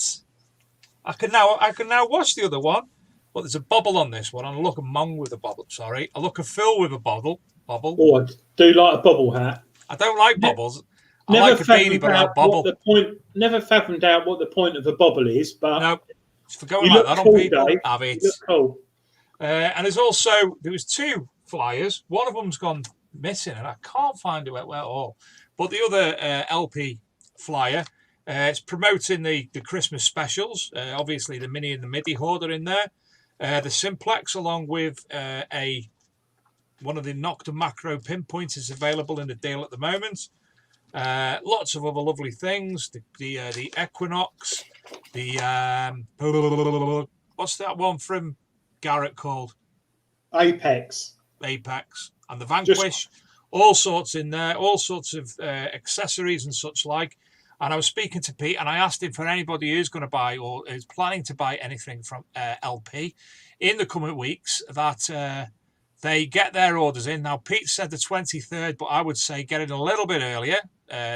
I can now watch the other one. But there's a bubble on this one. I look a mong with a bubble. Sorry, I look a Phil with a bubble. Oh, I do like a bubble hat. I don't like bubbles. I like a beanie, but a bubble. Never fathomed out what the point of a bubble is, but no, it's for going like that on people. Dave. Have it. You look cool. And there was two flyers. One of them's gone missing, and I can't find it at all. But the other LP flyer, it's promoting the Christmas specials. Obviously, the Mini and the Midi Horde are in there. The Simplex, along with one of the Nocta Macro pinpoints, is available in the deal at the moment. Lots of other lovely things. The Equinox, what's that one from Garrett called? Apex, and the Vanquish. All sorts in there. All sorts of accessories and such like. And I was speaking to Pete, and I asked him for anybody who's going to buy or is planning to buy anything from LP in the coming weeks that they get their orders in. Now, Pete said the 23rd, but I would say get it a little bit earlier,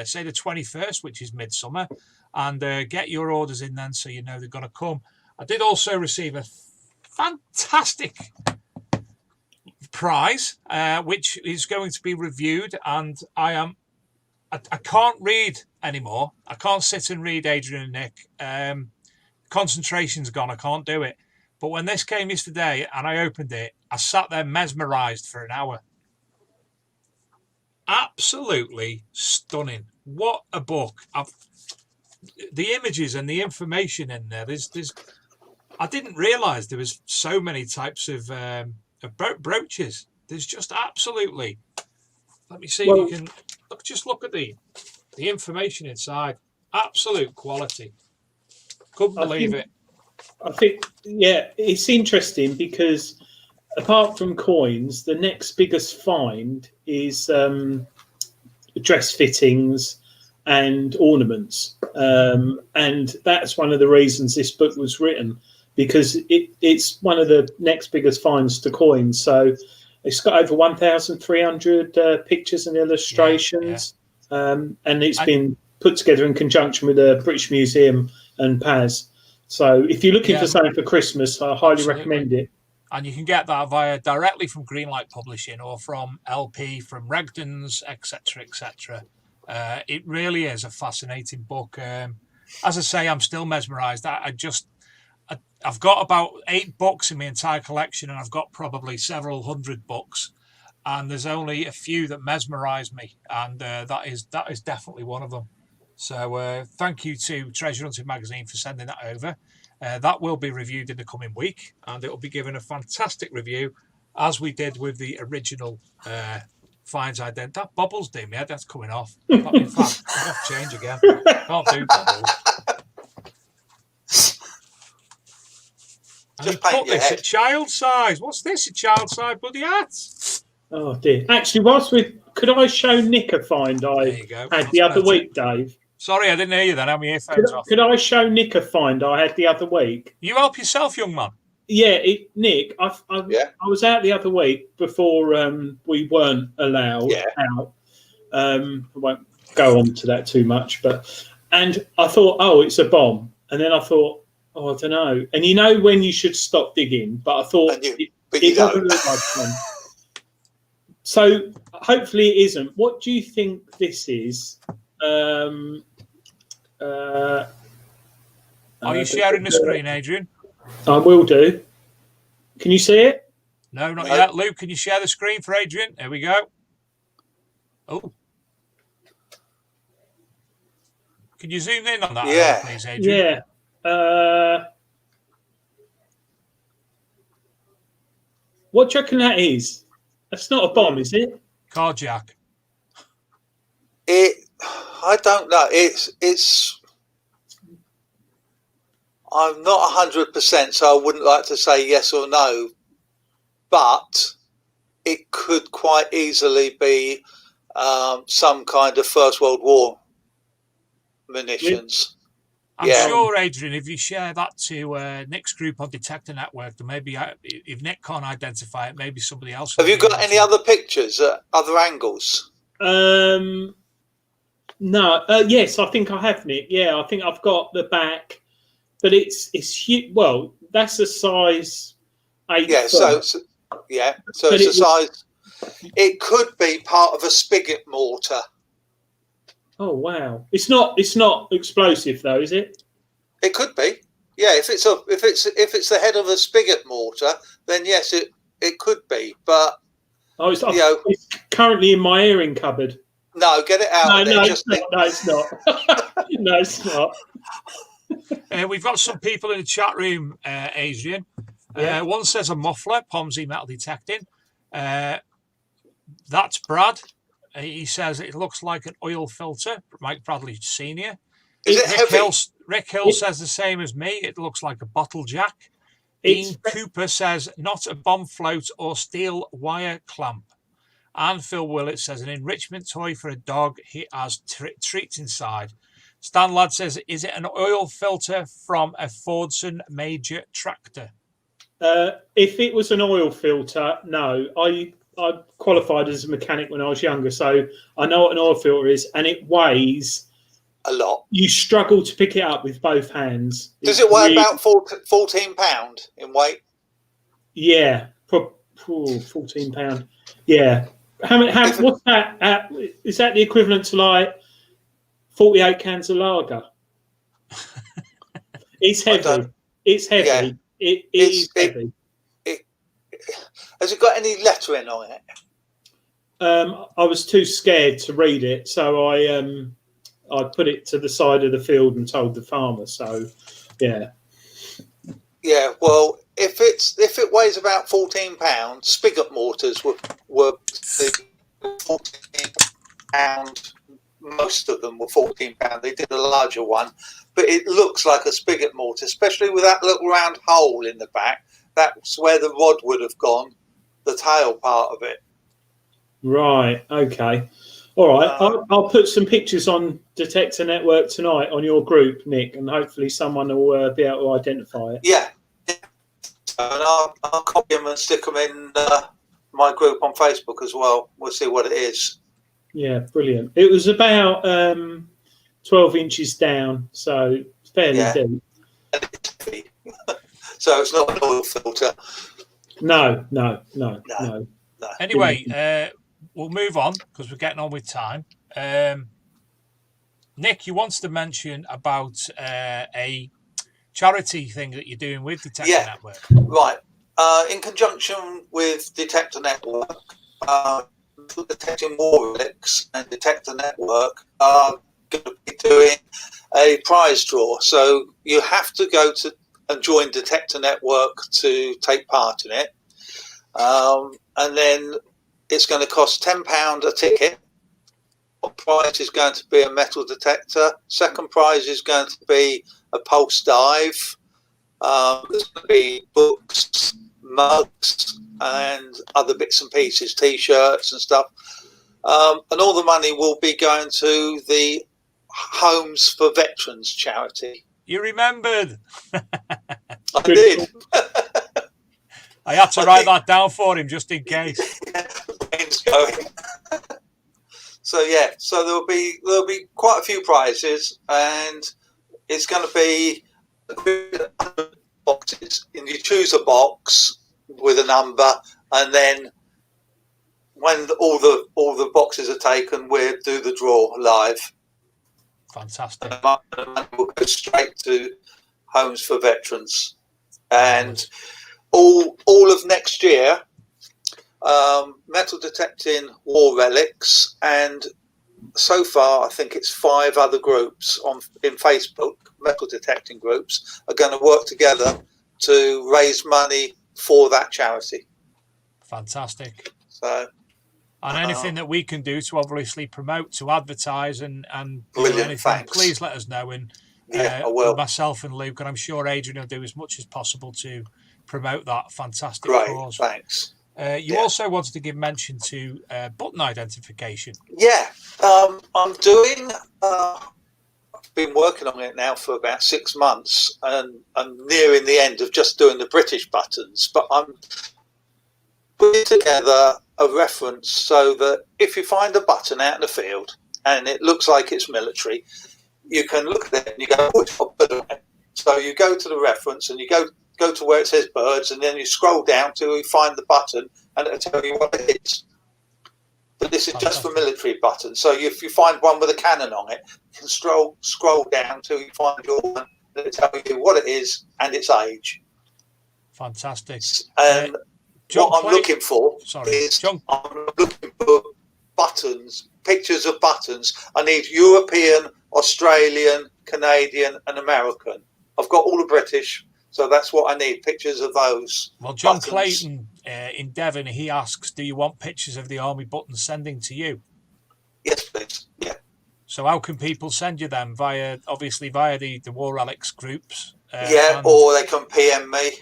say the 21st, which is midsummer, and get your orders in then so you know they're going to come. I did also receive a fantastic prize, which is going to be reviewed, and I can't read anymore. I can't sit and read Adrian and Nick. Concentration's gone. I can't do it. But when this came yesterday and I opened it, I sat there mesmerized for an hour. Absolutely stunning. What a book. The images and the information in there. I didn't realize there was so many types of brooches. There's just absolutely. Let me see if you can look at the information inside. Absolute quality. Couldn't believe it. I think, yeah, it's interesting because apart from coins, the next biggest find is dress fittings and ornaments. And that's one of the reasons this book was written. because it's one of the next biggest finds to coins. So it's got over 1,300 pictures and illustrations, and it's been put together in conjunction with the British Museum and PAS. So if you're looking for something for Christmas, I highly recommend it. And you can get that directly from Greenlight Publishing or from LP, from Regden's, etc., etc. It really is a fascinating book. As I say, I'm still mesmerised. I've got about 8 books in my entire collection, and I've got probably several hundred books, and there's only a few that mesmerise me, and that is definitely one of them. So thank you to Treasure Hunting Magazine for sending that over. That will be reviewed in the coming week, and it will be given a fantastic review, as we did with the original finds ident. That bubble's doing me head. That's coming off. In fact, I'm off change again. Can't do bubbles. And you put this at child size. What's this? A child size bloody hat? Oh dear. Actually, could I show Nick a find I had the other week, Dave? Sorry, I didn't hear you then. I have my earphones off. Could I show Nick a find I had the other week? You help yourself, young man. Yeah, Nick, I was out the other week before we weren't allowed out. I won't go on to that too much, and I thought, oh, it's a bomb. And then I thought, oh, I don't know. And you know when you should stop digging, but I thought it doesn't look like one. So hopefully it isn't. What do you think this is? Are you sharing the screen, Adrian? I will do. Can you see it? No, not yet. Luke, can you share the screen for Adrian? There we go. Oh. Can you zoom in on that, please, Adrian? Yeah. What do you reckon that is? That's not a bomb, is it? Carjack. I don't know. It's. I'm not 100%, so I wouldn't like to say yes or no, but it could quite easily be some kind of First World War munitions. I'm sure, Adrian, if you share that to Nick's group on Detector Network, then maybe if Nick can't identify it, maybe somebody else. Have you got any other pictures, other angles? No. Yes, I think I have, Nick. Yeah, I think I've got the back. But it's huge. Well, that's a size 8. Yeah, so it's a size. It could be part of a spigot mortar. Oh wow! It's not explosive though, is it? It could be. Yeah, if it's the head of a spigot mortar, then yes, it could be. But it's currently in my airing cupboard. No, get it out. No, it's not. No, it's not. No, it's not. We've got some people in the chat room, Adrian. One says a muffler, Pomsey metal detecting. That's Brad. He says it looks like an oil filter. Mike Bradley Sr. Rick Hill says the same as me. It looks like a bottle jack. Dean Cooper says not a bomb float or steel wire clamp. And Phil Willett says an enrichment toy for a dog. He has treats inside. Stan Ladd says, is it an oil filter from a Fordson Major tractor? If it was an oil filter, no. I qualified as a mechanic when I was younger, so I know what an oil filter is, and it weighs a lot. You struggle to pick it up with both hands. Does it weigh about 14 pound in weight? Yeah, 14 pound. Yeah. What's that? Is that the equivalent to like 48 cans of lager? It's heavy. It's heavy. Yeah. It is heavy. Has it got any lettering on it? I was too scared to read it, so I put it to the side of the field and told the farmer. So, yeah. Yeah. Well, if it weighs about 14 pounds, spigot mortars were 14 pound. Most of them were 14 pound. They did a larger one, but it looks like a spigot mortar, especially with that little round hole in the back. That's where the rod would have gone, the tail part of it. Right. Okay. All right. I'll put some pictures on Detector Network tonight on your group, Nick, and hopefully someone will be able to identify it. Yeah. So, and I'll copy them and stick them in my group on Facebook as well. We'll see what it is. Yeah, brilliant. It was about 12 inches down, so fairly deep. So it's not an oil filter. No. Anyway, we'll move on because we're getting on with time. Nick, you wanted to mention about a charity thing that you're doing with Detector Network. Right. In conjunction with Detector Network, Detecting War Relics and Detector Network are going to be doing a prize draw. So you have to go to and join Detector Network to take part in it. And then it's going to cost £10 a ticket. One prize is going to be a metal detector. Second prize is going to be a pulse dive. There's going to be books, mugs, and other bits and pieces, T-shirts and stuff. And all the money will be going to the Homes for Veterans charity. You remembered. I did. I had to write that down for him just in case. Brain's going. So there'll be quite a few prizes, and it's going to be boxes. And you choose a box with a number, and then when all the boxes are taken, we'll do the draw live. Fantastic. And we'll go straight to Homes for Veterans, and all of next year, metal detecting War Relics, and so far I think it's 5 other groups in Facebook, metal detecting groups, are going to work together to raise money for that charity. Fantastic. So, and anything that we can do to obviously promote, to advertise, and brilliant, anything, thanks. Please let us know. And I will. Myself and Luke, and I'm sure Adrian will do as much as possible to promote that fantastic Great, cause. thanks. You also wanted to give mention to button identification. Yeah, I'm doing. I've been working on it now for about 6 months, and I'm nearing the end of just doing the British buttons. But I'm putting together a reference so that if you find a button out in the field and it looks like it's military, you can look at it and you go, "Which button?" So you go to the reference and you go to where it says birds, and then you scroll down till you find the button, and it'll tell you what it is. But this is just for military buttons. So if you find one with a cannon on it, you can scroll down till you find your one, and it'll tell you what it is and its age. Fantastic. And what I'm looking for is I'm looking for buttons, pictures of buttons. I need European, Australian, Canadian, and American. I've got all the British. So that's what I need, pictures of those. Well, John buttons. Clayton in Devon, he asks, do you want pictures of the army buttons sending to you? Yes, please. Yeah. So how can people send you them? Via the War Relics groups? Or they can PM me.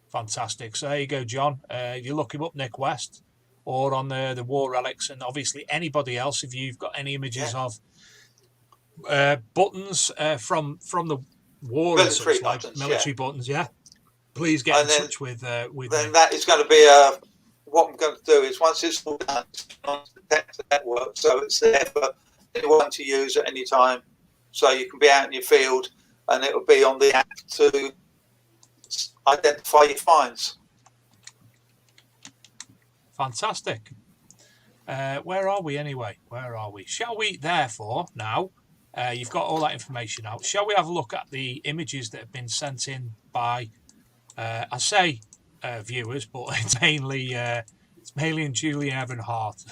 Fantastic. So there you go, John. You look him up, Nick West, or on the War Relics, and obviously anybody else, if you've got any images of buttons from the war military and such, buttons, buttons, please get in touch with then me. That is going to be what I'm going to do is, once it's all done, it's on the Detector Network, so it's there for anyone to use at any time. So you can be out in your field and it will be on the app to identify your finds. Fantastic. Where are we anyway? Where are we? Shall we therefore now, you've got all that information out, shall we have a look at the images that have been sent in by I say viewers, but it's mainly and Julian Evan Hart.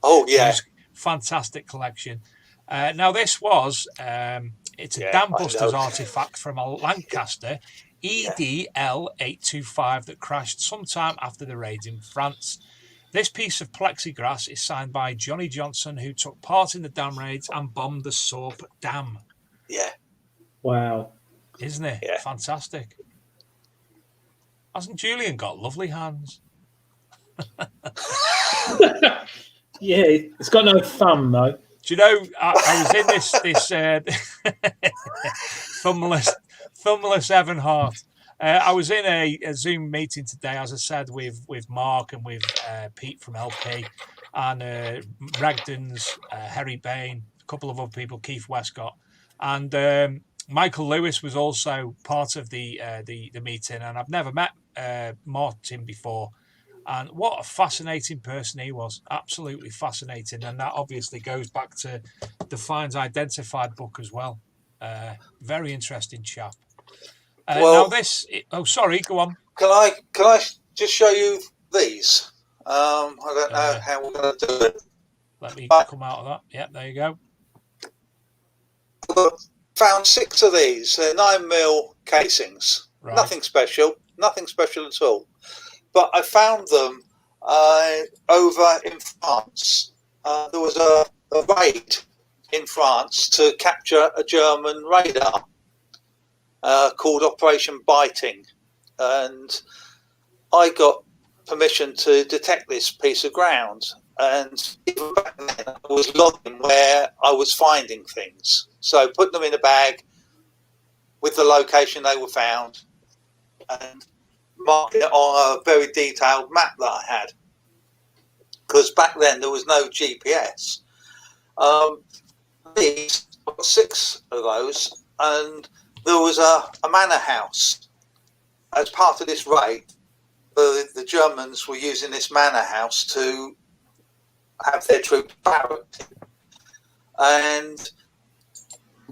Oh yeah, fantastic collection. Now this was it's a Dam Busters artifact from a Lancaster EDL 825 that crashed sometime after the raids in France. This piece of plexiglass is signed by Johnny Johnson, who took part in the dam raids and bombed the Sorpe Dam. Yeah. Wow. Isn't it? Yeah. Fantastic. Hasn't Julian got lovely hands? Yeah, it's got no thumb though. Do you know, I was in this thumbless Evan Hart, I was in a Zoom meeting today, as I said, with Mark and with Pete from LP and Ragdon's, Harry Bain, a couple of other people, Keith Westcott, and Michael Lewis was also part of the meeting. And I've never met Martin before. And what a fascinating person he was. Absolutely fascinating. And that obviously goes back to the Finds Identified book as well. Very interesting chap. Now this... Oh, sorry, go on. Can I just show you these? I don't know how we're going to do it. Let me come out of that. Yeah, there you go. Found 6 of these. They're 9mm casings. Right. Nothing special at all. But I found them over in France. There was a raid in France to capture a German radar called Operation Biting. And I got permission to detect this piece of ground. And even back then, I was logging where I was finding things. So put them in a bag with the location they were found and mark it on a very detailed map that I had. Because back then there was no GPS. These, got 6 of those, and there was a manor house. As part of this raid, the Germans were using this manor house to have their troops barracked. And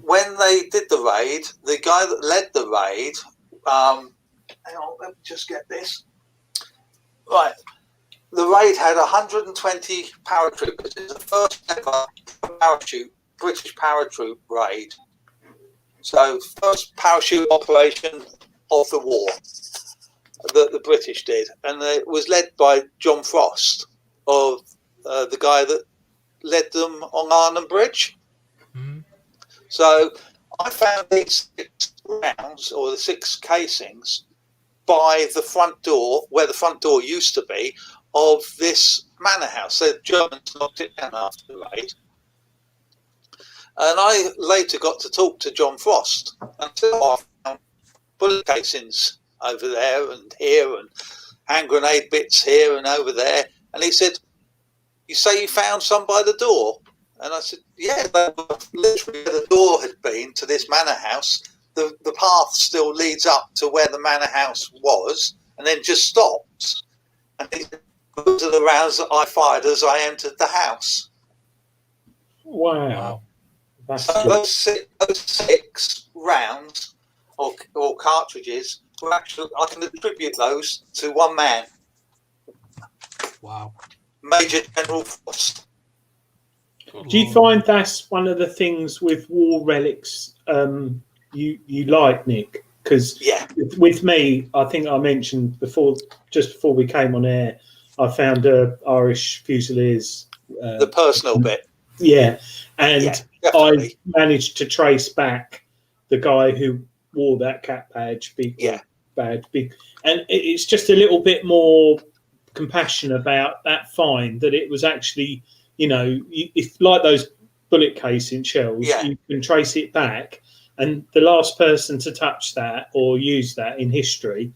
when they did the raid, the guy that led the raid, hang on, let me just get this. Right. The raid had 120 paratroopers. It's the first ever British paratroop raid. So, first parachute operation of the war that the British did. And it was led by John Frost, of the guy that led them on Arnhem Bridge. Mm-hmm. So, I found these 6 rounds, or the 6 casings, by the front door, where the front door used to be, of this manor house. The Germans knocked it down after the raid. And I later got to talk to John Frost and said, I found bullet casings over there and here, and hand grenade bits here and over there. And he said, you say you found some by the door? And I said, yeah, they were literally where the door had been to this manor house. The path still leads up to where the manor house was, and then just stops. And these are the rounds that I fired as I entered the house. Wow. That's so those 6 rounds or cartridges were actually, I can attribute those to one man. Wow. Major General Frost. Do you find that's one of the things with war relics you like, Nick? Because with me, I think I mentioned just before we came on air, I found Irish Fusiliers. The personal bit. Yeah, and I managed to trace back the guy who wore that cap badge, and it's just a little bit more compassion about that find, that it was actually, if like those bullet casing shells, you can trace it back, and the last person to touch that or use that in history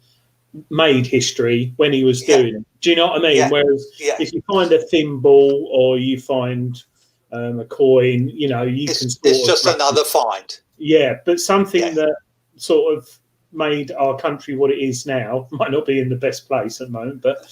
made history when he was doing it. Do you know what I mean? Yeah. Whereas if you find a thimble or you find a coin, you can it's just another find. Yeah, but something that sort of made our country what it is now, might not be in the best place at the moment, but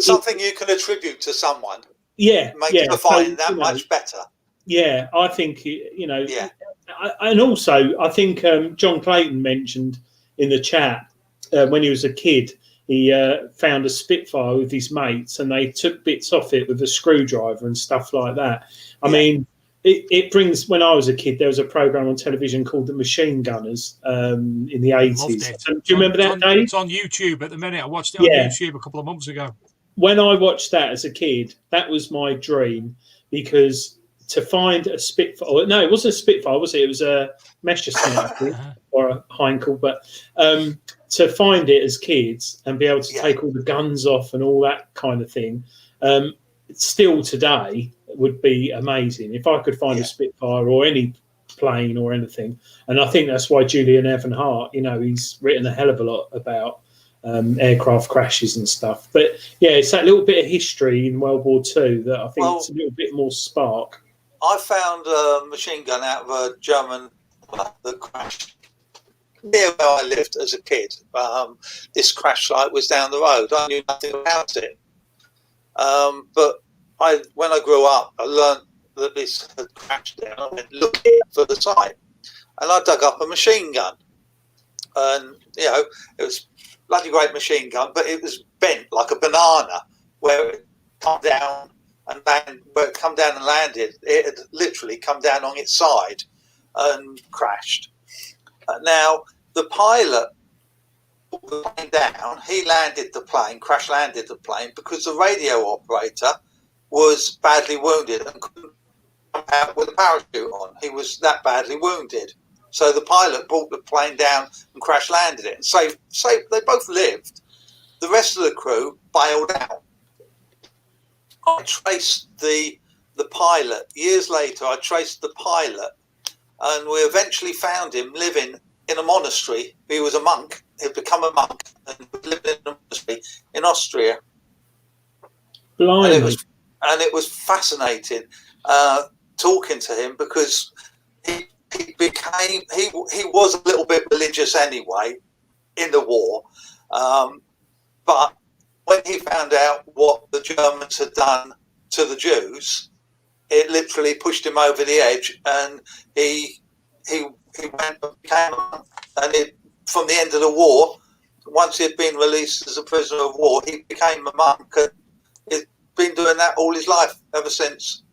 something you can attribute to someone. Yeah, makes the find that much better. Yeah, I think and also I think John Clayton mentioned in the chat when he was a kid, he found a Spitfire with his mates, and they took bits off it with a screwdriver and stuff like that. I mean, it brings. When I was a kid, there was a program on television called The Machine Gunners in the 80s. Do you remember that, Dave? It's on YouTube at the minute. I watched it on YouTube a couple of months ago. When I watched that as a kid, that was my dream, because to find a Spitfire, no, it wasn't a Spitfire, was it? It was a Messerschmitt or a Heinkel, but to find it as kids and be able to take all the guns off and all that kind of thing, still today would be amazing. If I could find a Spitfire or any plane or anything. And I think that's why Julian Evan Hart, he's written a hell of a lot about aircraft crashes and stuff. But yeah, it's that little bit of history in World War II that I think it's a little bit more spark. I found a machine gun out of a German that crashed near where I lived as a kid. This crash site was down the road. I knew nothing about it. But when I grew up, I learned that this had crashed there. I went looking for the site, and I dug up a machine gun. And it was a bloody great machine gun, but it was bent like a banana, where it come down and landed. It had literally come down on its side and crashed. Now the pilot put the plane down. He landed the plane, crash landed the plane, because the radio operator was badly wounded and couldn't come out with a parachute on. He was that badly wounded. So the pilot brought the plane down and crash landed it and saved. They both lived. The rest of the crew bailed out. I traced the pilot. Years later, I traced the pilot, and we eventually found him living in a monastery. He was a monk. He'd become a monk and lived in a monastery in Austria. Blimey. And it was fascinating talking to him, because he was a little bit religious anyway in the war, but when he found out what the Germans had done to the Jews, it literally pushed him over the edge, and he went and became a monk. And from the end of the war, once he had been released as a prisoner of war, he became a monk, and he's been doing that all his life ever since.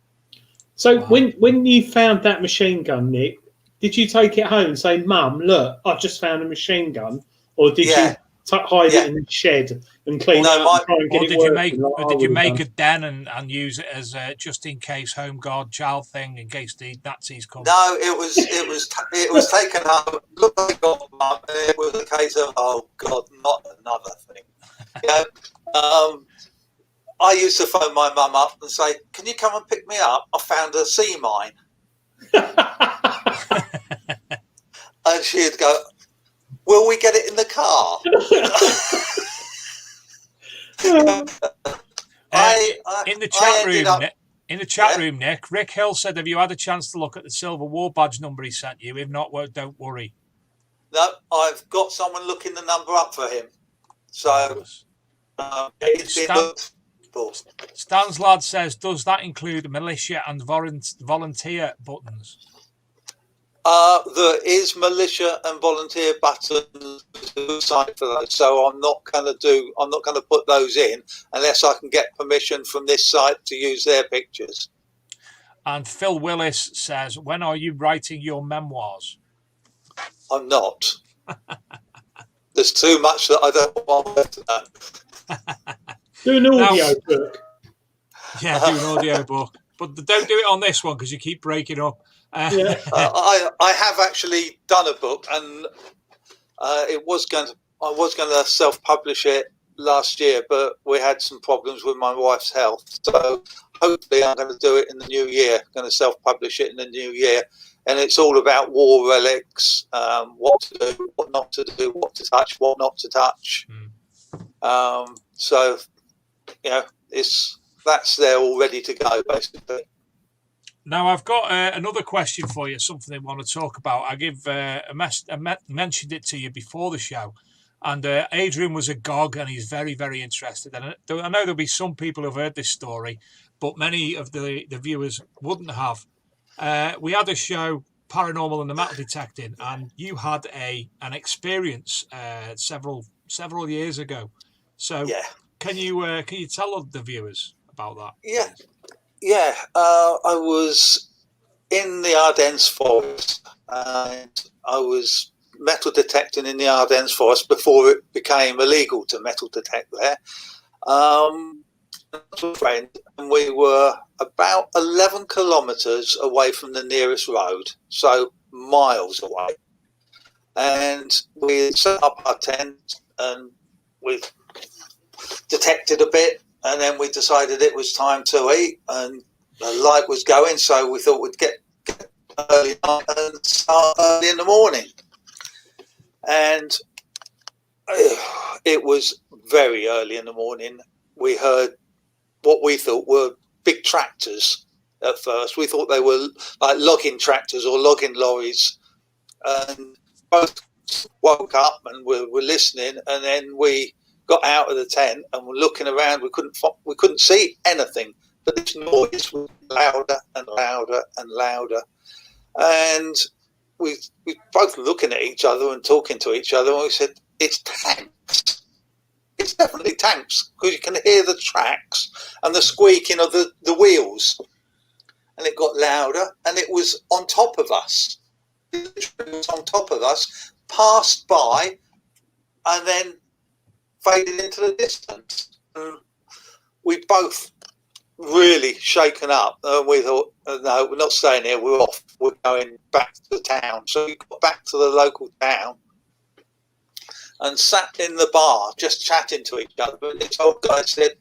So when you found that machine gun, Nick, did you take it home and say, "Mum, look, I've just found a machine gun," or did you hide it in the shed and clean it up and try and get it working? Or did you make a den and use it as a just in case home guard child thing in case the Nazis come? No, it was taken home. Look, I got Mum, and it was a case of, oh God, not another thing. I used to phone my mum up and say, "Can you come and pick me up? I found a sea mine." And she'd go, "Will we get it in the car?" In the chat room, Nick, Rick Hill said, "Have you had a chance to look at the silver war badge number he sent you? If not, well, don't worry." No, I've got someone looking the number up for him. So it's been looked for. Stan's lad says, "Does that include militia and volunteer buttons?" There is militia and volunteer buttons site for those, so I'm not going to put those in unless I can get permission from this site to use their pictures. And Phil Willis says, "When are you writing your memoirs?" I'm not. There's too much that I don't want to know. Do an audio book. Yeah, do an audio book, but don't do it on this one because you keep breaking up. I have actually done a book, and I was going to self-publish it last year, but we had some problems with my wife's health. So hopefully, I'm going to do it in the new year. I'm going to self-publish it in the new year, and it's all about war relics, what to do, what not to do, what to touch, what not to touch. So that's there all ready to go, basically. Now, I've got another question for you, something I want to talk about. I mentioned it to you before the show, and Adrian was agog, and he's very, very interested. And I know there'll be some people who've heard this story, but many of the viewers wouldn't have. We had a show, Paranormal and the Metal Detecting, and you had an experience several years ago. So, can you tell the viewers about that? Yeah, I was in the Ardennes forest, and I was metal detecting in the Ardennes forest before it became illegal to metal detect there. With a friend, and we were about 11 kilometres away from the nearest road, so miles away. And we set up our tent, and we detected a bit. And then we decided it was time to eat, and the light was going, so we thought we'd get early night and start early in the morning. And it was very early in the morning. We heard what we thought were big tractors at first. We thought they were like logging tractors or logging lorries. And both woke up and were listening, and then we got out of the tent and were looking around. We couldn't see anything, but this noise was louder and louder and louder. And we both looking at each other and talking to each other, and we said, "It's tanks. It's definitely tanks," because you can hear the tracks and the squeaking of the wheels. And it got louder, and it was on top of us. It was on top of us, passed by, and then faded into the distance. And we both really shaken up, and we thought, no, we're not staying here, we're off, we're going back to the town. So we got back to the local town and sat in the bar just chatting to each other. And this old guy said,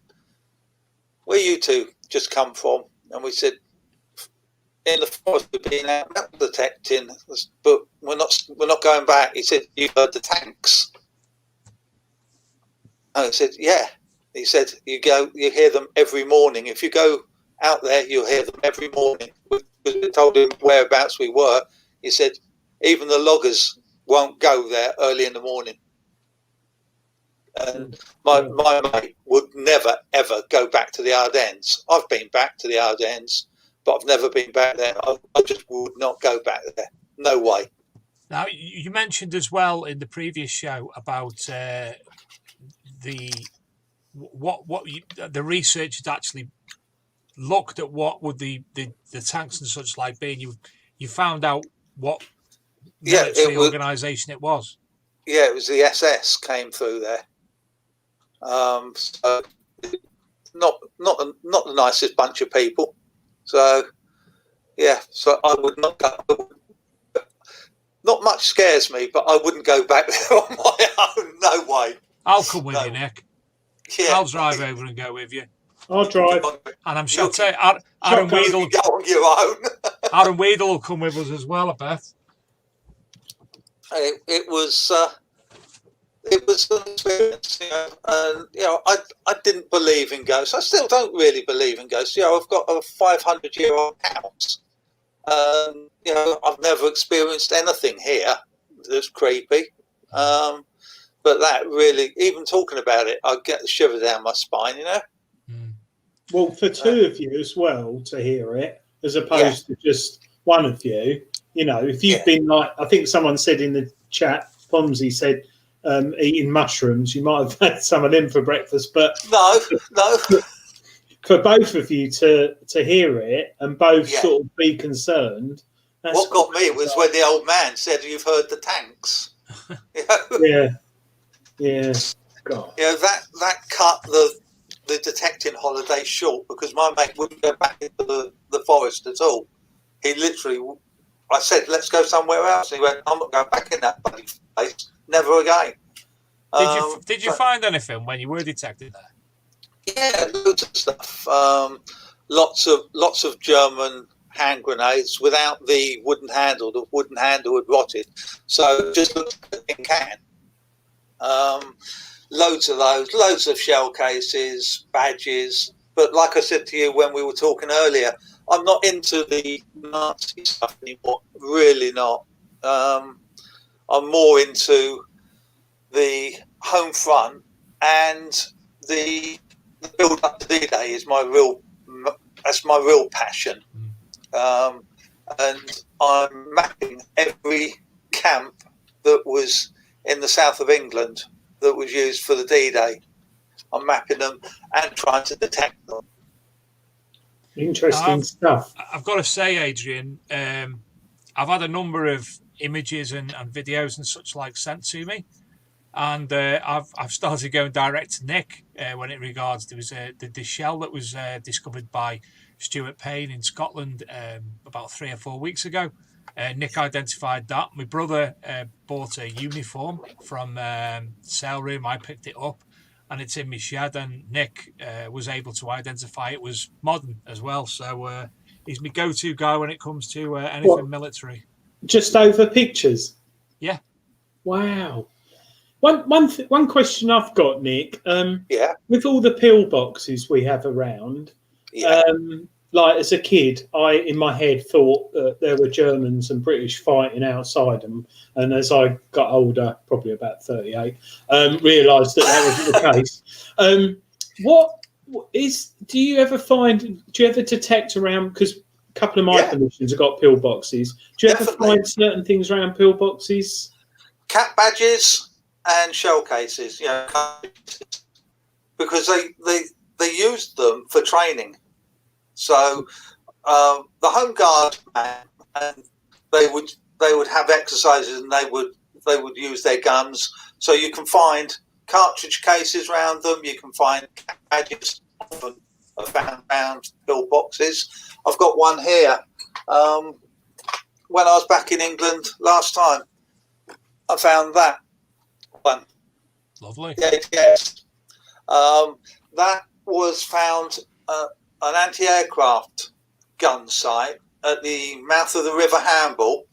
"Where you two just come from?" And we said, "In the forest, we've been out metal detecting, but we're not going back." He said, "You heard the tanks?" And I said, "Yeah." He said, you hear them every morning. If you go out there, you'll hear them every morning." We told him whereabouts we were. He said, "Even the loggers won't go there early in the morning." And my mate would never, ever go back to the Ardennes. I've been back to the Ardennes, but I've never been back there. I just would not go back there. No way. Now, you mentioned as well in the previous show about the research had actually looked at what would the tanks and such like be, and you found out what military organisation it was. Yeah, it was the SS came through there. So not the nicest bunch of people. So yeah, so I would not go. Not much scares me, but I wouldn't go back there on my own. No way. I'll come with you, Nick. Yeah. I'll drive over and go with you. I'll drive. And I'm sure Aaron Weedle go on your own. Aaron Weedle will come with us as well, I bet. It was an experience, you know, and I didn't believe in ghosts. I still don't really believe in ghosts. I've got a 500-year-old house. I've never experienced anything here that's creepy. But that really, even talking about it, I get the shiver down my spine, Well, for two of you as well to hear it, as opposed to just one of you, if you've been like, I think someone said in the chat, Pomsy said, eating mushrooms, you might have had some of them for breakfast, but no. For both of you to hear it and both sort of be concerned. What got me was when the old man said, "You've heard the tanks." Yeah. God. That cut the detecting holiday short, because my mate wouldn't go back into the forest at all. He literally, I said, "Let's go somewhere else." He went, "I'm not going back in that bloody place. Never again." Did you find anything when you were detecting there? Yeah, loads of stuff. Lots of German hand grenades without the wooden handle. The wooden handle had rotted, so just looked at the can. Loads of those, loads of shell cases, badges. But like I said to you when we were talking earlier, I'm not into the Nazi stuff anymore. Really not. I'm more into the home front, and the build up to D-Day is that's my real passion. And I'm mapping every camp that was in the south of England that was used for the D-Day. I'm mapping them and trying to detect them. Interesting stuff. I've got to say, Adrian, I've had a number of images and videos and such like sent to me, and I've started going direct to Nick when it regards there was the shell that was discovered by Stuart Payne in Scotland about 3 or 4 weeks ago. Nick identified that. My brother bought a uniform from sale room. I picked it up, and it's in my shed. And Nick was able to identify it was modern as well. So He's my go-to guy when it comes to anything military. Just over pictures. Yeah. Wow. One question I've got, Nick. Yeah. With all the pillboxes we have around, Yeah. like as a kid, I in my head thought that there were Germans and British fighting outside them, and as I got older, probably about 38, realised that wasn't the case. Do you ever detect around, because a couple of my commissions have got pillboxes, do you ever find certain things around pillboxes? Cap badges and shell cases, because they used them for training. So the Home Guard, and they would have exercises, and they would use their guns. So you can find cartridge cases around them. You can find cap badges, often found pillboxes. I've got one here. When I was back in England last time, I found that one. Lovely. Yes. That was found an anti-aircraft gun site at the mouth of the River Hamble.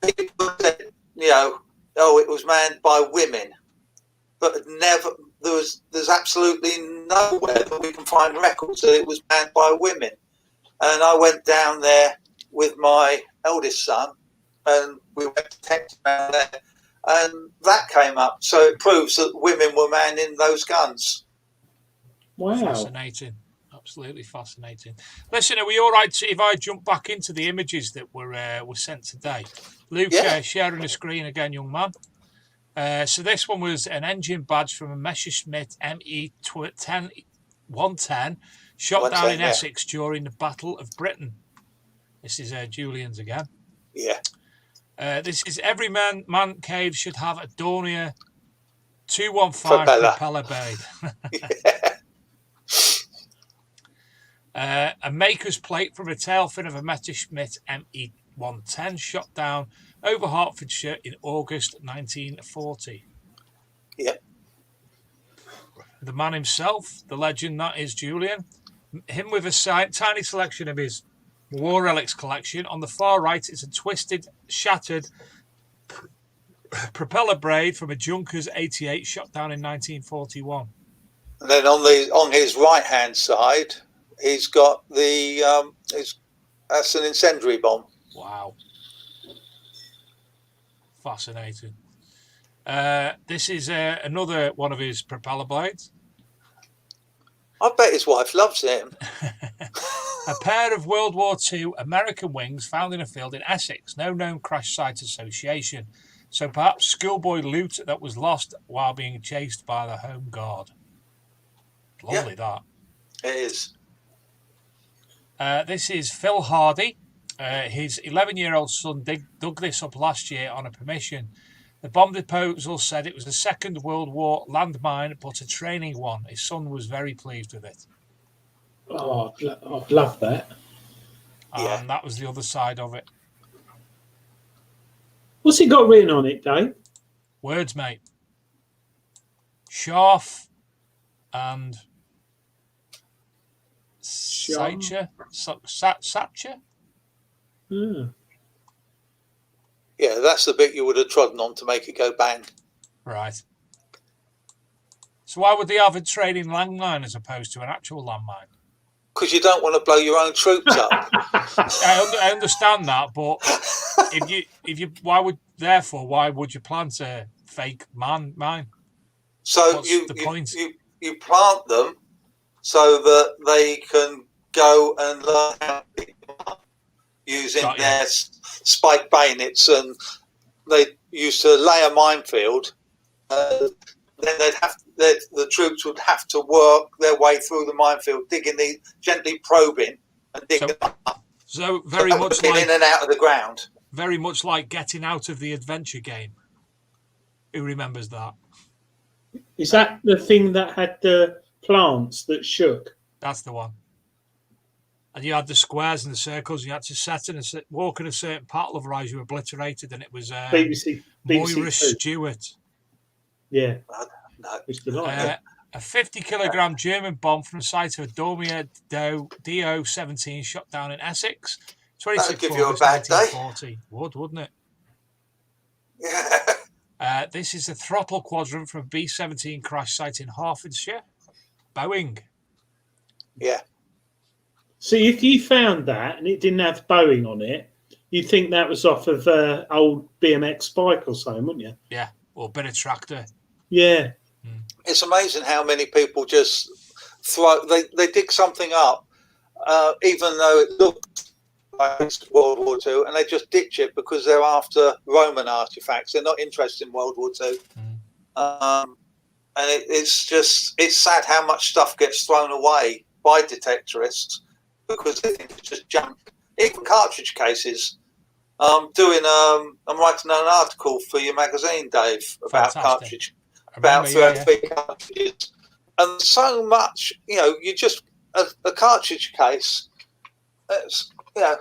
People said, it was manned by women, but there's absolutely nowhere that we can find records that it was manned by women. And I went down there with my eldest son, and we went to text around there, and that came up. So it proves that women were manning those guns. Wow. Fascinating. Absolutely fascinating. Listen, are we all right if I jump back into the images that were sent today? Luke, sharing the screen again, young man. So this one was an engine badge from a Messerschmitt ME 110 shot down in Essex during the Battle of Britain. This is Julian's again. Yeah. This is every man cave should have a Dornier 215 propeller blade. A maker's plate from a tail fin of a Messerschmitt ME 110 shot down over Hertfordshire in August 1940. Yeah. The man himself, the legend that is Julian, him with a tiny selection of his War Relics collection. On the far right, it's a twisted, shattered propeller blade from a Junkers 88 shot down in 1941. And then on his right hand side, he's got that's an incendiary bomb. Wow. Fascinating. This is another one of his propeller blades. I bet his wife loves him. A pair of World War II American wings found in a field in Essex. No known crash site association. So perhaps schoolboy loot that was lost while being chased by the Home Guard. Lovely, that. It is. This is Phil Hardy. His 11-year-old son dug this up last year on a permission. The bomb disposal said it was the Second World War landmine, but a training one. His son was very pleased with it. Oh, I'd love that. And that was the other side of it. What's it got written on it, Dave? Words, mate. Scharf and Satcher. Satcher? Yeah, that's the bit you would have trodden on to make it go bang. Right. So why would they have a training landmine as opposed to an actual landmine? Because you don't want to blow your own troops up. I understand that, but why would you plant a fake mine? So What's the point? You plant them so that they can go and learn how to pick them up using their spiked bayonets, and they used to lay a minefield. Then the troops would have to work their way through the minefield, gently probing and digging up. So very much like in and out of the ground. Very much like getting out of the adventure game. Who remembers that? Is that the thing that had the plants that shook? That's the one. And you had the squares and the circles. You had to walk in a certain part, otherwise you were obliterated. And it was BBC Moira 2. Stewart. Yeah. No. Which did not. A 50-kilogram German bomb from the site of a Dormier Do-17 shot down in Essex. 26th give you a August bad day. 1940. Would, wouldn't it? Yeah. This is the throttle quadrant from a B-17 crash site in Hertfordshire. Boeing. Yeah. See, if you found that and it didn't have Boeing on it, you'd think that was off of old BMX bike or something, wouldn't you? Yeah, or a bit of tractor. Yeah. It's amazing how many people just they dig something up, even though it looks like it's World War II, and they just ditch it because they're after Roman artifacts. They're not interested in World War II. And it's sad how much stuff gets thrown away by detectorists because they think it's just junk. Even cartridge cases. I'm writing an article for your magazine, Dave, about cartridge. About 33 cartridges, and so much, you just a cartridge case. It's a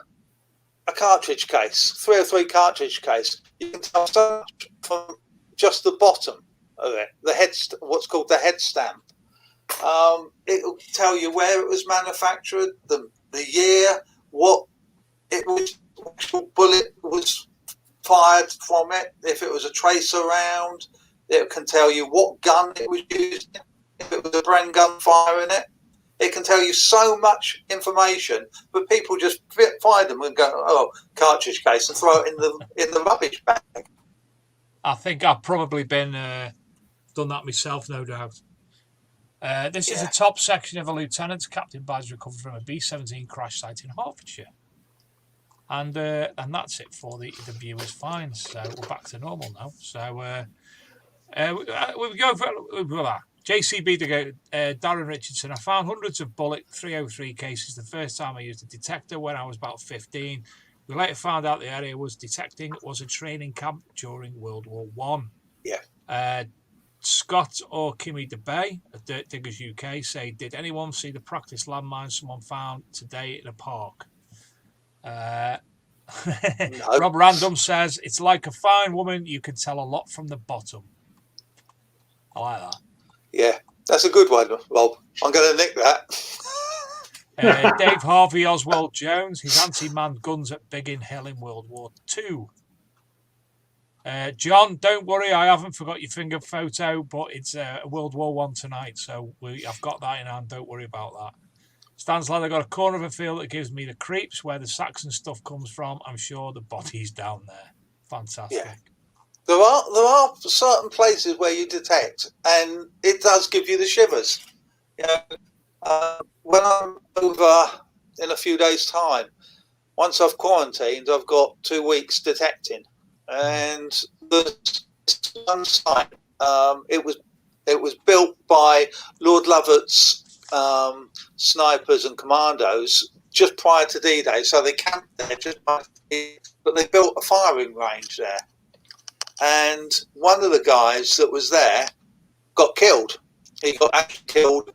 cartridge case, 303 cartridge case. You can tell so much from just the bottom of it, what's called the head stamp. It will tell you where it was manufactured, the year, what it was, actual bullet was fired from it, if it was a tracer round. It can tell you what gun it was used in, if it was a Bren gun firing it. It can tell you so much information, but people just find them and go, "Oh, cartridge case," and throw it in the rubbish bag. I think I've probably been done that myself, no doubt. This is a top section of a lieutenant's captain badge recovered from a B-17 crash site in Hertfordshire. And that's it for the viewers' finds. So we're back to normal now. So we go for JCB to go. Darren Richardson. I found hundreds of bullet 303 cases the first time I used a detector when I was about 15. We later found out the area was a training camp during World War One. Yeah. Scott or Kimmy DeBay at Dirt Diggers UK say, did anyone see the practice landmine someone found today in a park? No. Rob Random says, it's like a fine woman, you can tell a lot from the bottom. I like that. Yeah, that's a good one, Rob. I'm going to nick that. Dave Harvey Oswald Jones, his anti-manned guns at Biggin Hill in World War II. John, don't worry, I haven't forgot your finger photo, but it's World War One tonight, so I've got that in hand. Don't worry about that. Stan's lad, I got a corner of a field that gives me the creeps where the Saxon stuff comes from. I'm sure the body's down there. Fantastic. Yeah. There are certain places where you detect, and it does give you the shivers. When I'm over in a few days' time, once I've quarantined, I've got 2 weeks detecting, and there's one site. It was built by Lord Lovat's snipers and commandos just prior to D-Day, so they camped there just prior to D-Day, but they built a firing range there. And one of the guys that was there got killed. He got actually killed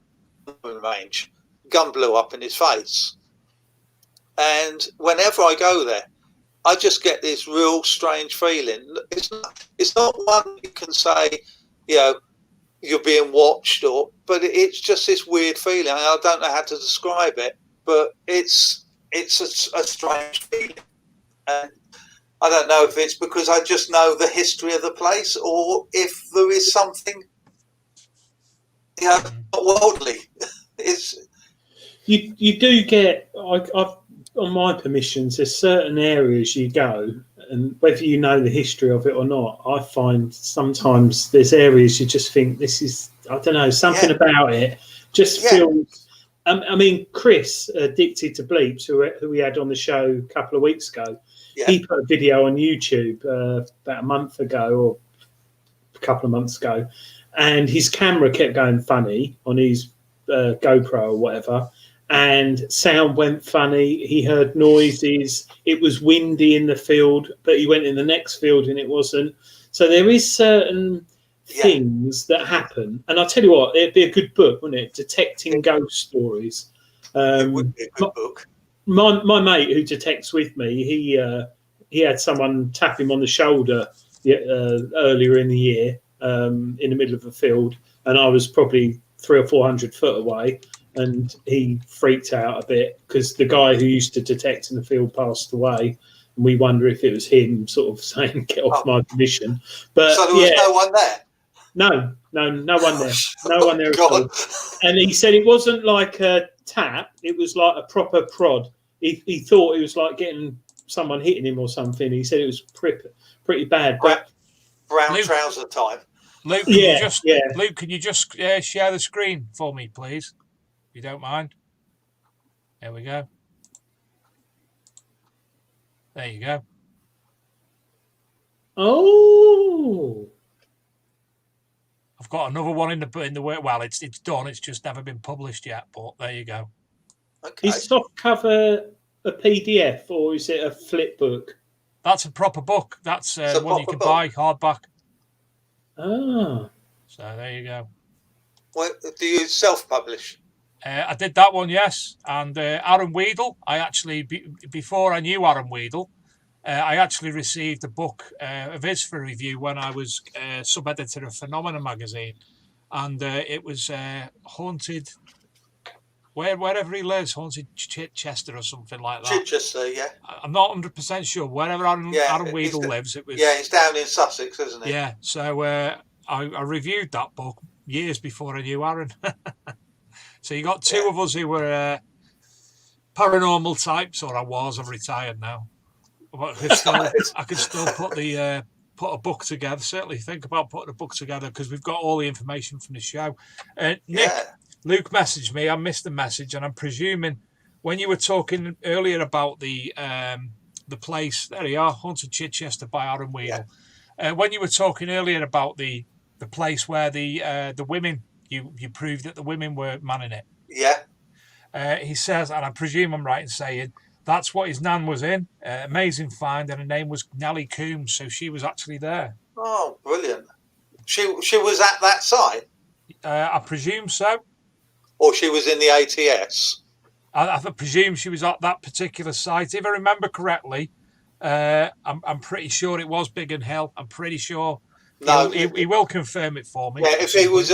in the range. Gun blew up in his face. And whenever I go there, I just get this real strange feeling. It's not one you can say, you're being watched, but it's just this weird feeling. I don't know how to describe it, but it's a strange feeling. And I don't know if it's because I just know the history of the place, or if there is something, not worldly. You do get. I've on my permissions. There's certain areas you go, and whether you know the history of it or not, I find sometimes there's areas you just think this is. I don't know, something about it just feels. I mean, Chris, Addicted to Bleeps, who we had on the show a couple of weeks ago. Yeah. He put a video on YouTube about a month ago or a couple of months ago, and his camera kept going funny on his GoPro or whatever, and sound went funny. He heard noises. It was windy in the field, but he went in the next field and it wasn't. So there is certain things that happen. And I'll tell you what, it'd be a good book, wouldn't it? Detecting Ghost Stories. It would be a good book. My mate who detects with me, he had someone tap him on the shoulder earlier in the year in the middle of a field, and I was probably 300 or 400 foot away, and he freaked out a bit because the guy who used to detect in the field passed away. And we wonder if it was him sort of saying, "Get off my commission." But So there was no one there? No one there. No one there at all. And he said it wasn't like a tap, it was like a proper prod. He thought it was like getting someone hitting him or something. He said it was pretty bad. But brown trouser type. Luke, Luke, can you just share the screen for me, please? If you don't mind. There we go. There you go. Oh. I've got another one in the work. Well, it's done. It's just never been published yet. But there you go. Okay. Is soft cover a PDF or is it a flip book? That's a proper book. That's one you can buy hardback. Ah. So there you go. Well, do you self-publish? I did that one, yes. And Aaron Weedle, I actually, before I knew Aaron Weedle, I actually received a book of his for review when I was sub-editor of Phenomena magazine. And it was Haunted, wherever he lives, Haunted Chichester or something like that. Chichester, yeah. I'm not 100% sure. Wherever Aaron Weedle lives, it was... Yeah, he's down in Sussex, isn't he? Yeah, so I reviewed that book years before I knew Aaron. So you got two of us who were paranormal types, or I was. I'm retired now. But I could still put a book together. Certainly think about putting a book together because we've got all the information from the show. Nick, Luke messaged me. I missed the message, and I'm presuming when you were talking earlier about the place, there you are, Haunted Chichester by Aaron Weedle. Yeah. When you were talking earlier about the place where the women, you proved that the women were manning it. Yeah. He says, and I presume I'm right in saying, that's what his nan was in. Amazing find, and her name was Nellie Coombs, so she was actually there. Oh, brilliant. She was at that site? I presume so. Or she was in the ATS? I presume she was at that particular site. If I remember correctly, I'm pretty sure it was Biggin Hill. I'm pretty sure. No, he will confirm it for me. Yeah, if it was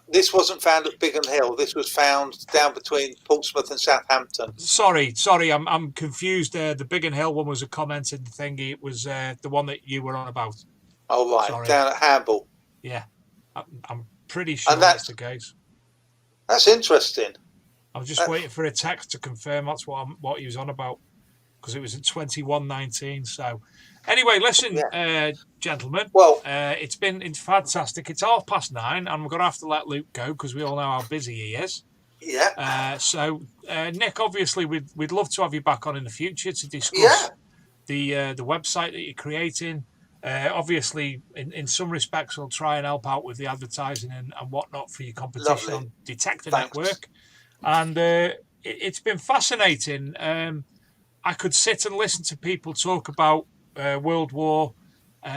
this wasn't found at Biggin Hill. This was found down between Portsmouth and Southampton. Sorry, I'm confused. The Biggin Hill one was a commented thingy. It was the one that you were on about. Oh right, sorry. Down at Hamble. Yeah, I'm pretty sure that's the case. That's interesting. I'm just waiting for a text to confirm that's what he was on about, because it was at 21:19. So, anyway, listen, gentlemen. Well, it's been fantastic. It's 9:30, and I'm going to have to let Luke go because we all know how busy he is. Yeah. So, Nick, obviously, we'd love to have you back on in the future to discuss the website that you're creating. Obviously, in some respects, we'll try and help out with the advertising and whatnot for your competition on Detector Network. And it's been fascinating. I could sit and listen to people talk about World War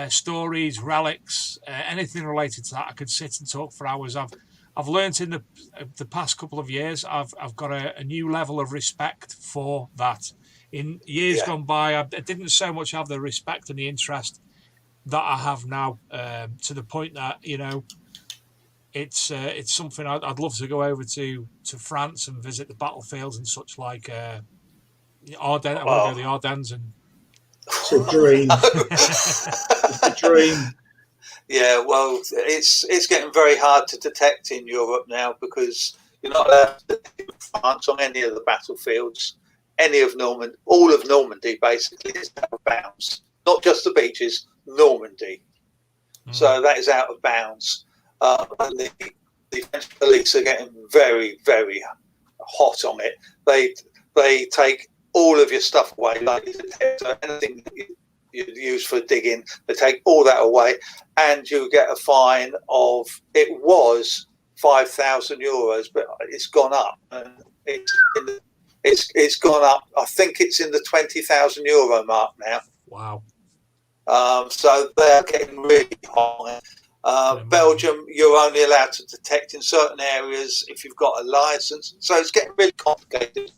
stories, relics, anything related to that. I could sit and talk for hours. I've learned in the past couple of years. I've got a new level of respect for that. In years gone by, I didn't so much have the respect and the interest that I have now, to the point that it's something I'd love to go over to France and visit the battlefields and such like. Ardennes, I want to go to the Ardennes and. It's a dream. It's a dream. Yeah, well, it's getting very hard to detect in Europe now because you're not allowed to detect in France on any of the battlefields, all of Normandy basically is out of bounds. Not just the beaches, Normandy. So that is out of bounds. And the French police are getting very, very hot on it. They take all of your stuff away, like your detector, anything that you use for digging, they take all that away, and you get a fine of, it was €5,000, but it's gone up, and it's gone up. I think it's in the €20,000 mark now. Wow. So they're getting really high. Belgium, you're only allowed to detect in certain areas if you've got a license, so it's getting really complicated.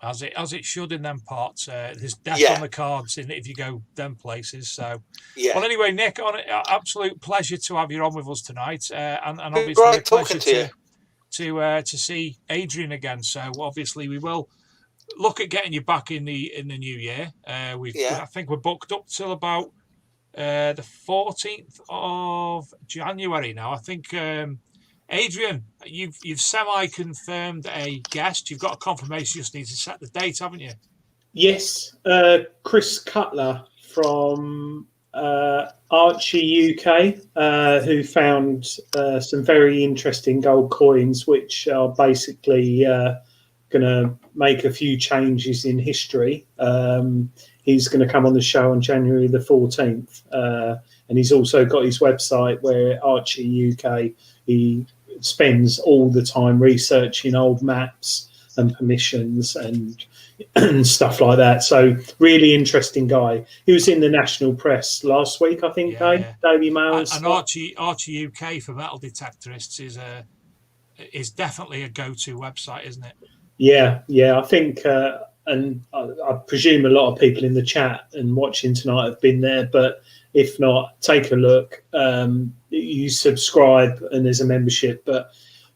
As it should in them parts. There's death Yeah. on the cards if you go them places. So, Yeah. well, anyway, Nick, absolute pleasure to have you on with us tonight, and Been obviously great a pleasure talking to you. to see Adrian again. So obviously we will look at getting you back in the new year. I think we're booked up till about the 14th of January now. I think. Adrian, you've semi-confirmed a guest. You've got a confirmation. You just need to set the date, haven't you? Yes, Chris Cutler from Archie UK, who found some very interesting gold coins, which are basically going to make a few changes in history. He's going to come on the show on January the 14th, and he's also got his website where Archie UK. He spends all the time researching old maps and permissions and stuff like that. So really interesting guy. He was in the national press last week, I think, Daily Mail. And Archie UK for metal detectorists is definitely a go-to website, isn't it? Yeah. I think, and I presume a lot of people in the chat and watching tonight have been there, but if not, take a look. You subscribe and there's a membership. But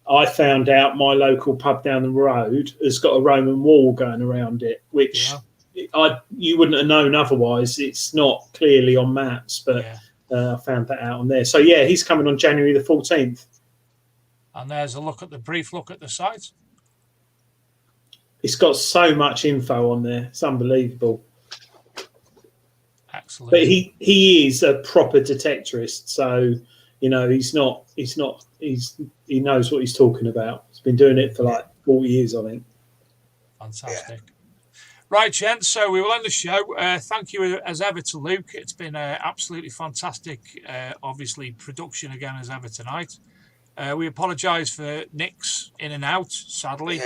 I found out my local pub down the road has got a Roman wall going around it, which you wouldn't have known otherwise. It's not clearly on maps, but I found that out on there. So yeah, he's coming on January the 14th. And there's a brief look at the site. It's got so much info on there. It's unbelievable. Excellent. But he is a proper detectorist, so he knows what he's talking about. He's been doing it for like 40 years, I think. Fantastic. Right, gents, so we will end the show. Thank you as ever to Luke. It's been absolutely fantastic, obviously, production again as ever tonight. We apologise for Nick's in and out, sadly.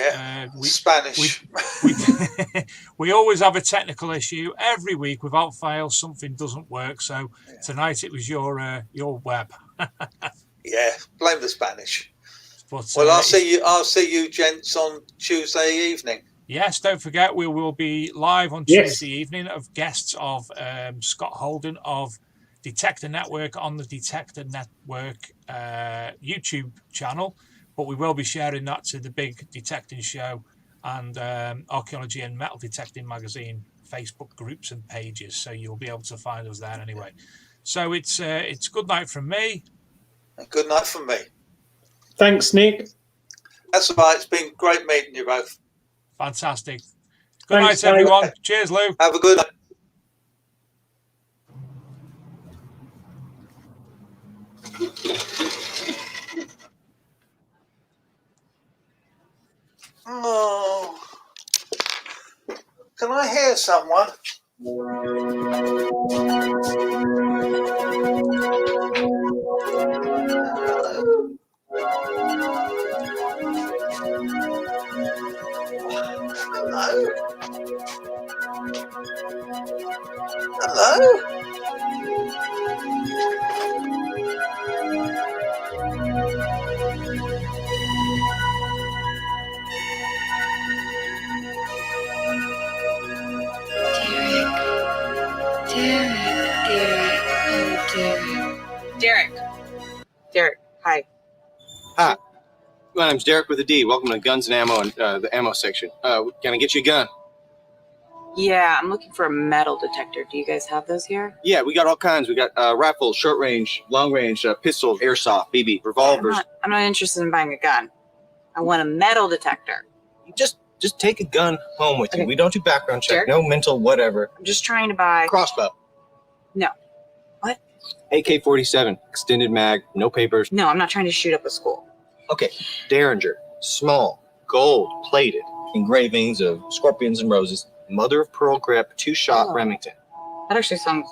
Spanish. We always have a technical issue. Every week, without fail, something doesn't work. So tonight it was your web. Yeah, blame the Spanish. But, well, I'll see you gents on Tuesday evening. Yes, don't forget, we will be live on Tuesday evening of guests of Scott Holden of Detector Network on the Detector Network YouTube channel, but we will be sharing that to the big detecting show and Archaeology and Metal Detecting Magazine Facebook groups and pages, so you'll be able to find us there anyway. So it's good night from me. And good night from me. Thanks, Nick. That's all right. It's been great meeting you both. Fantastic. Good night, everyone. Cheers, Lou. Have a good night. Oh, can I hear someone? Derek, hi. Hi, my name's Derek with a D. Welcome to Guns and Ammo and the ammo section. Can I get you a gun? Yeah, I'm looking for a metal detector. Do you guys have those here? Yeah, we got all kinds. We got rifles, short range, long range, pistols, airsoft, BB, revolvers. I'm not interested in buying a gun. I want a metal detector. Just take a gun home with you. Okay. We don't do background check. Derek? No mental whatever. I'm just trying to buy... Crossbow. No. What? AK-47, extended mag, no papers. No, I'm not trying to shoot up a school. Okay, Derringer, small, gold, plated, engravings of scorpions and roses, mother of pearl grip, 2-shot Remington. That actually sounds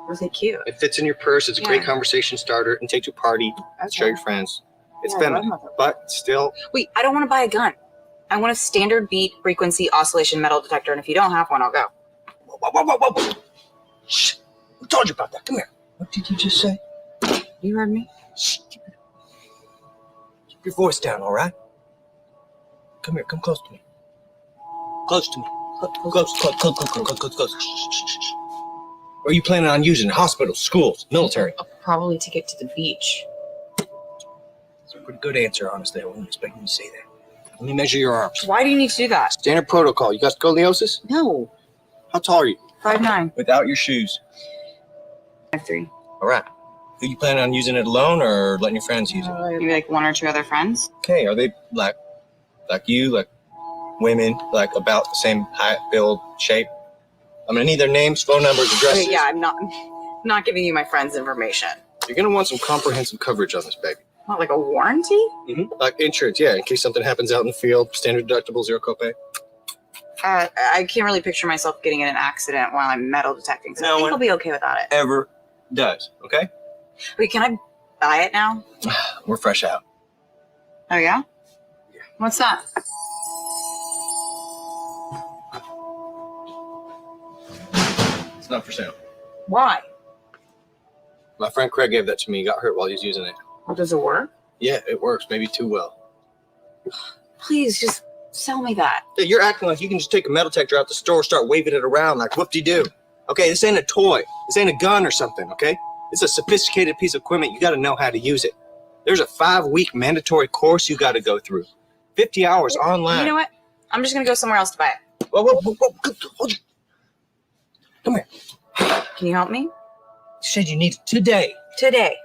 really cute. It fits in your purse. It's a great conversation starter and take to a party. Show your friends. It's feminine, but still. Wait, I don't want to buy a gun. I want a standard beat frequency oscillation metal detector, and if you don't have one, I'll go. Whoa. Shh. Who told you about that? Come here. What did you just say? You heard me? Shh. Keep your voice down, all right? Come here. Come close to me. Close to me. Close. Shh. Where are you planning on using it? Hospitals, schools, military? I'll probably take it to the beach. That's a pretty good answer, honestly. I wasn't expecting you to say that. Let me measure your arms. Why do you need to do that? Standard protocol. You got scoliosis? No. How tall are you? 5'9". Without your shoes? 5'3". All right. Are you planning on using it alone or letting your friends use it? Maybe like 1 or 2 other friends. Okay, are they like you, like women, like about the same height, build, shape? I'm gonna need their names, phone numbers, addresses. Okay, yeah, I'm not giving you my friend's information. You're gonna want some comprehensive coverage on this, baby. What, like a warranty? Mm-hmm. Like insurance, yeah, in case something happens out in the field. Standard deductible, 0 copay. I can't really picture myself getting in an accident while I'm metal detecting, so I think I'll be okay without it. Ever does, okay? Wait, can I buy it now? We're fresh out. Oh, yeah? Yeah. What's that? It's not for sale. Why? My friend Craig gave that to me. He got hurt while he was using it. Well, does it work? Yeah, it works. Maybe too well. Please, just sell me that. Yeah, you're acting like you can just take a metal detector out the store, start waving it around like whoop-de-doo. Okay, this ain't a toy. This ain't a gun or something, okay? It's a sophisticated piece of equipment. You got to know how to use it. There's a 5-week mandatory course you got to go through. 50 hours online. You know what? I'm just going to go somewhere else to buy it. Whoa. Come here. Can you help me? You said you need it today. Today.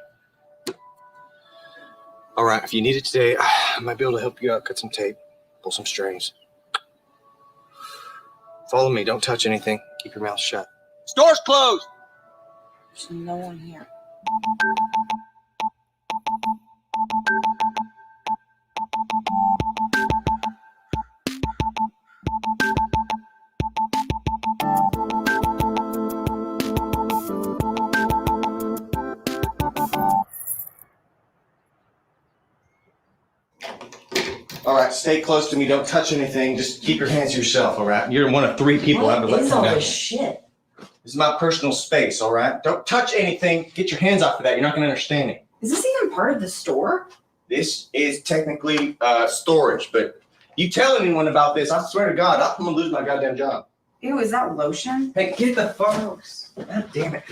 All right, if you need it today, I might be able to help you out. Cut some tape, pull some strings. Follow me. Don't touch anything. Keep your mouth shut. Store's closed. There's no one here. All right, stay close to me. Don't touch anything. Just keep your hands to yourself, all right? You're one of 3 people I have to let What is all down. this shit? This is my personal space, all right? Don't touch anything. Get your hands off of that. You're not going to understand it. Is this even part of the store? This is technically storage, but you tell anyone about this, I swear to God, I'm going to lose my goddamn job. Ew, is that lotion? Hey, get the fuck. God damn it.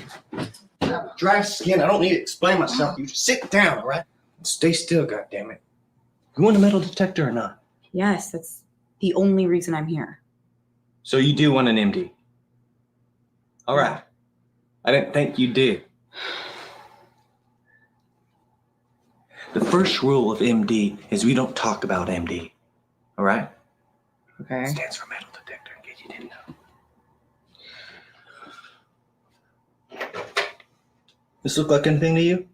I have dry skin. I don't need to explain myself. You just sit down, all right? And stay still, goddamn it. You want a metal detector or not? Yes, that's the only reason I'm here. So you do want an MD? All right. I didn't think you did. The first rule of MD is we don't talk about MD. All right? Okay. It stands for metal detector, in case you didn't know. This look like anything to you?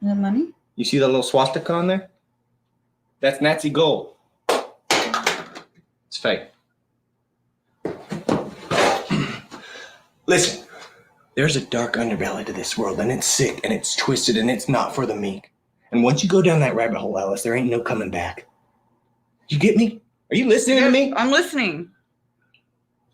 The money? You see that little swastika on there? That's Nazi gold. It's fake. Listen, there's a dark underbelly to this world, and it's sick, and it's twisted, and it's not for the meek. And once you go down that rabbit hole, Alice, there ain't no coming back. You get me? Are you listening to me? I'm listening.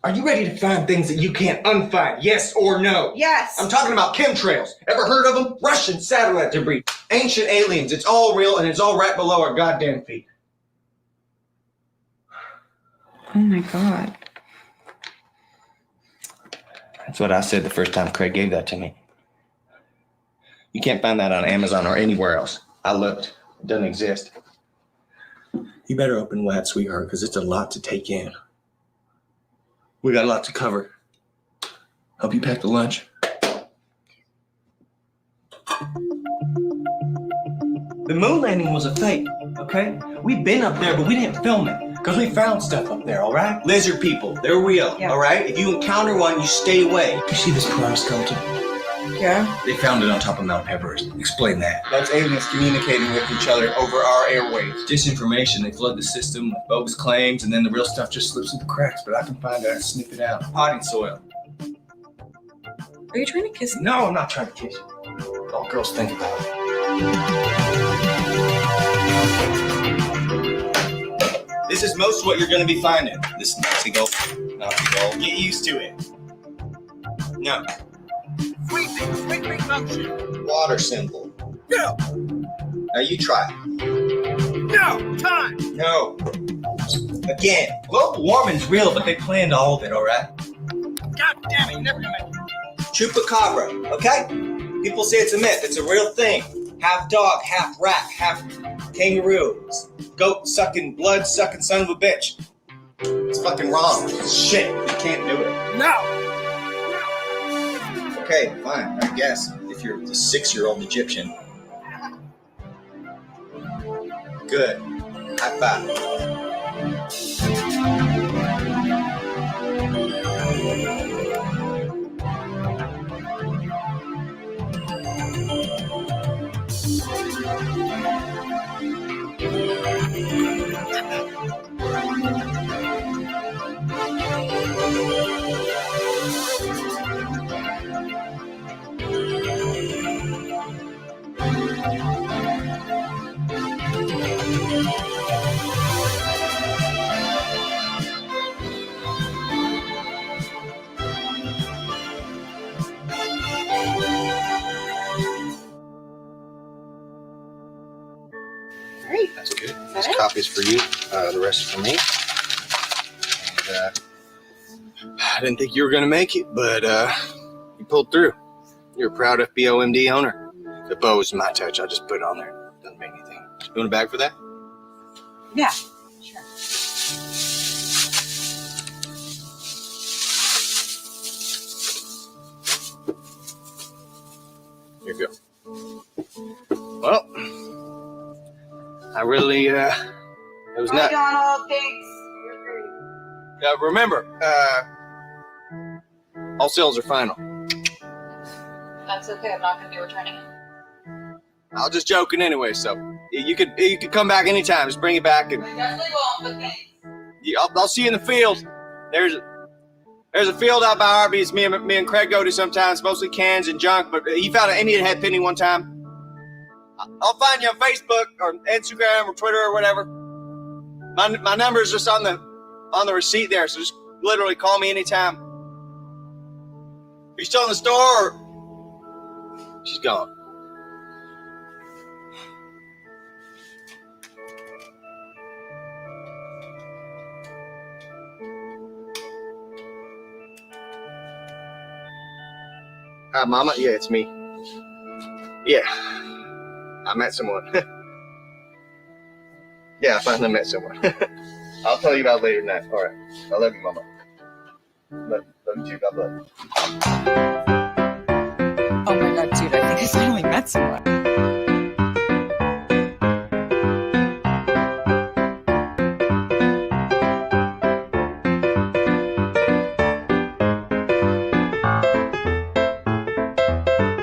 Are you ready to find things that you can't unfind? Yes or no? Yes. I'm talking about chemtrails. Ever heard of them? Russian satellite debris. Ancient aliens. It's all real, and it's all right below our goddamn feet. Oh my God. That's what I said the first time Craig gave that to me. You can't find that on Amazon or anywhere else. I looked. It doesn't exist. You better open wide, sweetheart, because it's a lot to take in. We got a lot to cover. Help you pack the lunch? The moon landing was a fake, okay? We've been up there, but we didn't film it. Because we found stuff up there, all right? Lizard people, they're real, all right? If you encounter one, you stay away. You see this piranha skeleton? Yeah. They found it on top of Mount Everest. Explain that. That's aliens communicating with each other over our airwaves. Disinformation. They flood the system with bogus claims, and then the real stuff just slips through the cracks. But I can find it and sniff it out. Potting soil. Are you trying to kiss me? No, I'm not trying to kiss you. All girls think about it. This is most of what you're going to be finding. This Nazi gold. Get used to it. No. Sweeping function. Water symbol. Go. Now you try. No. Time. No. Again, global warming's real, but they planned all of it, all right? God damn it, you're never gonna make it. Chupacabra, okay? People say it's a myth. It's a real thing. Half dog, half rat, half kangaroo. Goat sucking, blood sucking son of a bitch. It's fucking wrong. It's shit. You can't do it. No! Okay, fine, I guess. If you're the 6-year-old Egyptian. Good. High five. Great. That's good. Is This that it? copy's for you. The rest is for me. And, I didn't think you were going to make it, but you pulled through. You're a proud FBOMD owner. The bow's my touch. I'll just put it on there. Doesn't make anything. You want a bag for that? Yeah. Here you go. Well, I really, it was Bye, not. Donald. Thanks. You're great. Remember, all sales are final. That's okay. I'm not going to be returning it. I was just joking anyway, so you could come back anytime. Just bring it back, and I definitely won't, but thanks. I'll see you in the field. There's a field out by Arby's. Me and Craig go to sometimes, mostly cans and junk. But he found an Indian head penny one time. I'll find you on Facebook or Instagram or Twitter or whatever. My number is just on the receipt there, so just literally call me anytime. Are you still in the store? Or? She's gone. Hi, Mama. Yeah, it's me. Yeah, I met someone. Yeah, I finally met someone. I'll tell you about it later tonight. All right. I love you, Mama. Love you too. God bless. Oh my god, dude, I think I finally met someone.